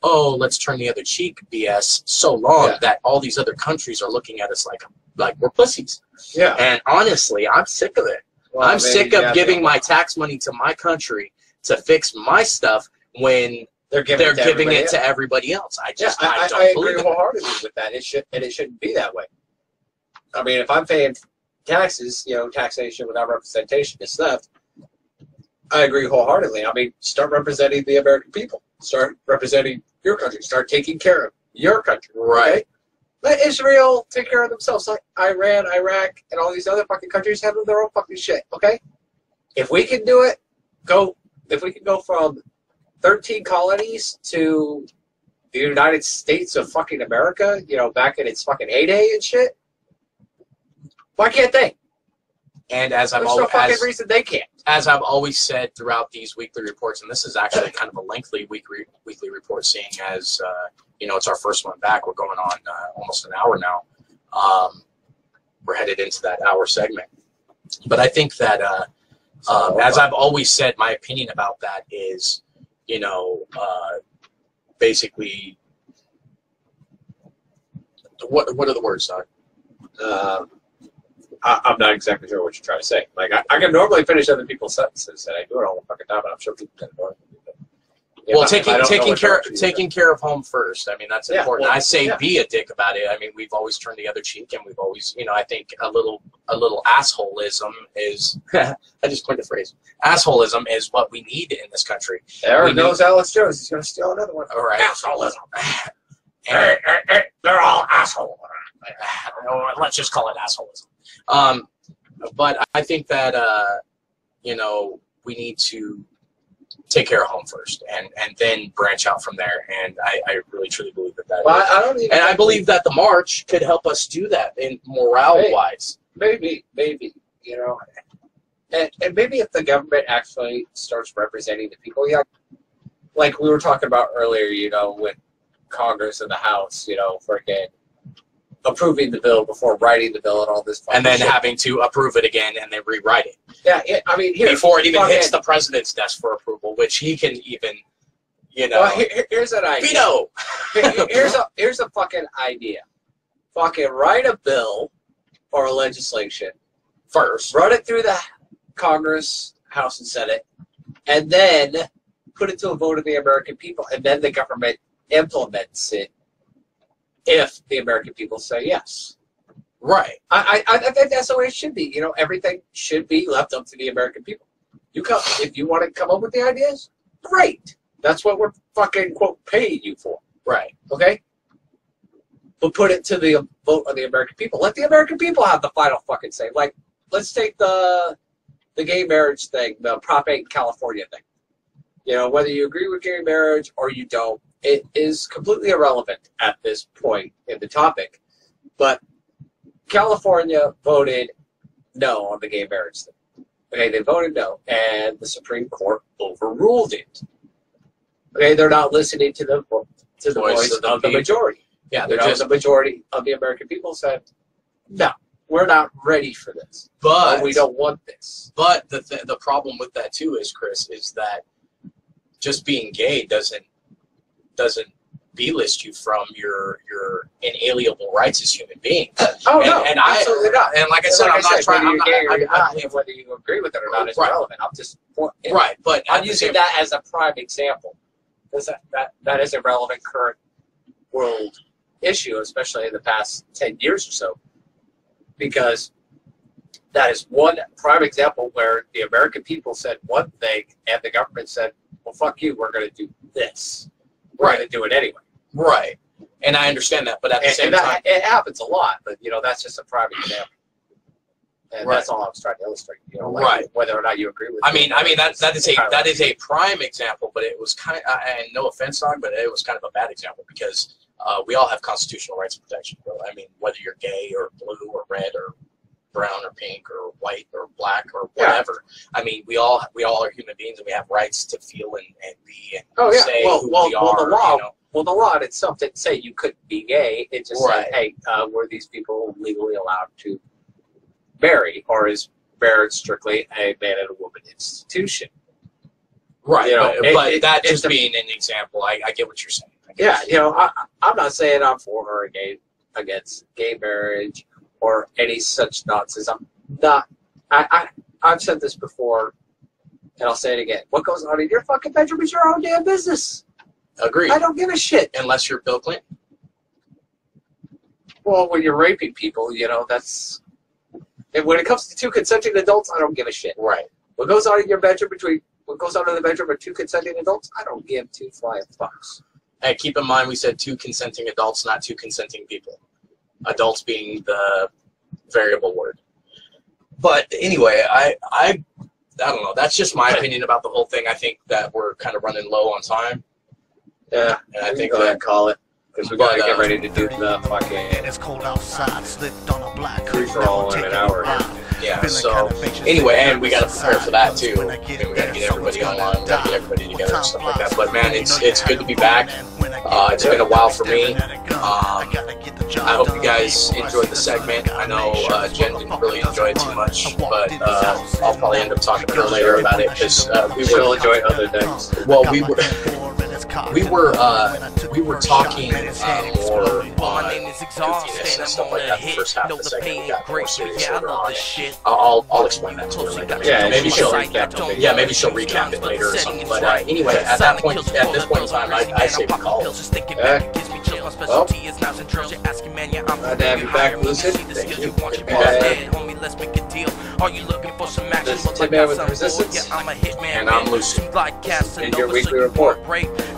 [SPEAKER 2] let's turn the other cheek BS so long that all these other countries are looking at us like we're pussies. Yeah. And honestly, I'm sick of it. Well, I'm sick of giving my tax money to my country to fix my stuff when they're giving it to everybody else. I don't believe
[SPEAKER 5] agree wholeheartedly with that. It shouldn't be that way. I mean, if I'm paying taxes, taxation without representation is theft. I agree wholeheartedly. I mean, start representing the American people. Start representing your country. Start taking care of your country.
[SPEAKER 2] Right.
[SPEAKER 5] Okay? Let Israel take care of themselves. Like Iran, Iraq, and all these other fucking countries have their own fucking shit. Okay? If we can do it, if we can go from 13 colonies to the United States of fucking America, back in its fucking heyday and shit, why can't they?
[SPEAKER 2] And as I've
[SPEAKER 5] There's no fucking reason they can't.
[SPEAKER 2] As I've always said throughout these weekly reports, and this is actually kind of a lengthy weekly report, seeing as it's our first one back. We're going on almost an hour now. We're headed into that hour segment. But I think that, as I've always said, my opinion about that is, basically, what are the words, Doug?
[SPEAKER 5] I'm not exactly sure what you're trying to say. Like, I can normally finish other people's sentences, and I do it all the fucking time, but I'm sure people can ignore it.
[SPEAKER 2] Well, taking care of home first. I mean, that's important. I say be a dick about it. I mean, we've always turned the other cheek, and we've always, I think a little assholism is. I just coined the phrase. Assholism is what we need in this country.
[SPEAKER 5] There goes Alex Jones. He's going to steal another one.
[SPEAKER 2] All right.
[SPEAKER 5] Assholism. They're all assholes.
[SPEAKER 2] Let's just call it assholism. But I think that we need to take care of home first, and then branch out from there. And I really truly believe that. I believe that the march could help us do that in morale-wise.
[SPEAKER 5] Maybe, and maybe if the government actually starts representing the people, like we were talking about earlier, with Congress and the House, freaking approving the bill before writing the bill and all this.
[SPEAKER 2] And then having to approve it again and then rewrite it.
[SPEAKER 5] Yeah, I mean,
[SPEAKER 2] before it even hits the president's desk for approval, which he can even,
[SPEAKER 5] Well, here's an idea.
[SPEAKER 2] Veto.
[SPEAKER 5] Here's a fucking idea. Fucking write a bill or a legislation first. Run it through the Congress, House, and Senate, and then put it to a vote of the American people, and then the government implements it if the American people say yes.
[SPEAKER 2] Right.
[SPEAKER 5] I think that's the way it should be. Everything should be left up to the American people. If you want to come up with the ideas, great. That's what we're fucking, quote, paying you for.
[SPEAKER 2] Right.
[SPEAKER 5] Okay? But put it to the vote of the American people. Let the American people have the final fucking say. Like, let's take the gay marriage thing, the Prop 8 California thing. You know, whether you agree with gay marriage or you don't, it is completely irrelevant at this point in the topic. But California voted no on the gay marriage thing. Okay, they voted no, and the Supreme Court overruled it. Okay, they're not listening to the voice of the majority.
[SPEAKER 2] Yeah, they're just
[SPEAKER 5] the majority of the American people said, no, we're not ready for this.
[SPEAKER 2] But
[SPEAKER 5] we don't want this.
[SPEAKER 2] But the problem with that too is, Chris, is that just being gay doesn't belist you from your inalienable rights as human beings.
[SPEAKER 5] Oh no,
[SPEAKER 2] and
[SPEAKER 5] absolutely not.
[SPEAKER 2] And like I said, I'm not trying.
[SPEAKER 5] Whether you're gay or
[SPEAKER 2] I
[SPEAKER 5] not,
[SPEAKER 2] believe
[SPEAKER 5] whether you agree with it or not is
[SPEAKER 2] Right.
[SPEAKER 5] irrelevant. I'm just
[SPEAKER 2] right, but
[SPEAKER 5] I'm using that as a prime example because that is a relevant current world issue, especially in the past 10 years or so, because that is one prime example where the American people said one thing and the government said, well, fuck you, we're going to do this. We're going to do it anyway.
[SPEAKER 2] Right. And I understand that, but at the same time,
[SPEAKER 5] it happens a lot, but, you know, that's just a prime example. And
[SPEAKER 2] Right.
[SPEAKER 5] that's all I was trying to illustrate, you know, like
[SPEAKER 2] Right.
[SPEAKER 5] whether or not you agree with
[SPEAKER 2] I
[SPEAKER 5] it.
[SPEAKER 2] mean that is a prime example, but it was kind of, and no offense, dog, but it was kind of a bad example because we all have constitutional rights and protection, bro. I mean, whether you're gay or blue or red or brown or pink or white or black or whatever. I mean, we all are human beings and we have rights to feel and be and say who we are.
[SPEAKER 5] The law,
[SPEAKER 2] you know?
[SPEAKER 5] well, the law in itself didn't say you couldn't be gay. It just
[SPEAKER 2] Right.
[SPEAKER 5] said, hey, were these people legally allowed to marry, or is marriage strictly a man and a woman institution?
[SPEAKER 2] Right,
[SPEAKER 5] You know,
[SPEAKER 2] but that
[SPEAKER 5] it's
[SPEAKER 2] just
[SPEAKER 5] a-
[SPEAKER 2] being an example, I get what you're saying.
[SPEAKER 5] Yeah, you know, I'm not saying I'm for or against gay marriage or any such nonsense. I'm not. I've said this before, and I'll say it again. What goes on in your fucking bedroom is your own damn business.
[SPEAKER 2] Agreed.
[SPEAKER 5] I don't give a shit.
[SPEAKER 2] Unless you're Bill Clinton.
[SPEAKER 5] Well, when you're raping people, you know, that's... And when it comes to two consenting adults, I don't give a shit.
[SPEAKER 2] Right.
[SPEAKER 5] What goes on in your bedroom what goes on in the bedroom of two consenting adults, I don't give two flying fucks.
[SPEAKER 2] Hey, keep in mind we said two consenting adults, not two consenting people. Adults being the variable word. But anyway, I don't know. That's just my opinion about the whole thing. I think that we're kind of running low on time.
[SPEAKER 5] Yeah,
[SPEAKER 2] And I think
[SPEAKER 5] go ahead and call it. Because we gotta
[SPEAKER 2] But,
[SPEAKER 5] get ready to do the fucking
[SPEAKER 3] It's cold outside, slipped on a black
[SPEAKER 5] free-for-all in an hour here.
[SPEAKER 2] Yeah, so anyway, and we got to prepare for that too. And we got to get everybody online, we got to get everybody together and stuff like that. But man, it's good to be back. It's been a while for me. I hope you guys enjoyed the segment. I know Jen didn't really enjoy it too much, but I'll probably end up talking to her later about it because we
[SPEAKER 5] She'll
[SPEAKER 2] were
[SPEAKER 5] enjoy other things.
[SPEAKER 2] well, we were talking more on goofiness and stuff like that the first half of the segment. We got more serious later on. I'll explain that to her later.
[SPEAKER 5] Yeah,
[SPEAKER 2] maybe she'll
[SPEAKER 5] recap
[SPEAKER 2] recap it later or something. But anyway, at this point in time, I say we call it.
[SPEAKER 5] Yeah. Well, glad to have you back, Lucid.
[SPEAKER 2] Thank you.
[SPEAKER 5] This is Tim Man with Resistance,
[SPEAKER 2] And I'm Lucid.
[SPEAKER 5] and your weekly report.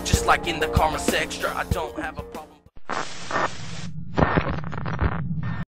[SPEAKER 3] Just like in the Karma Sextra, I don't have a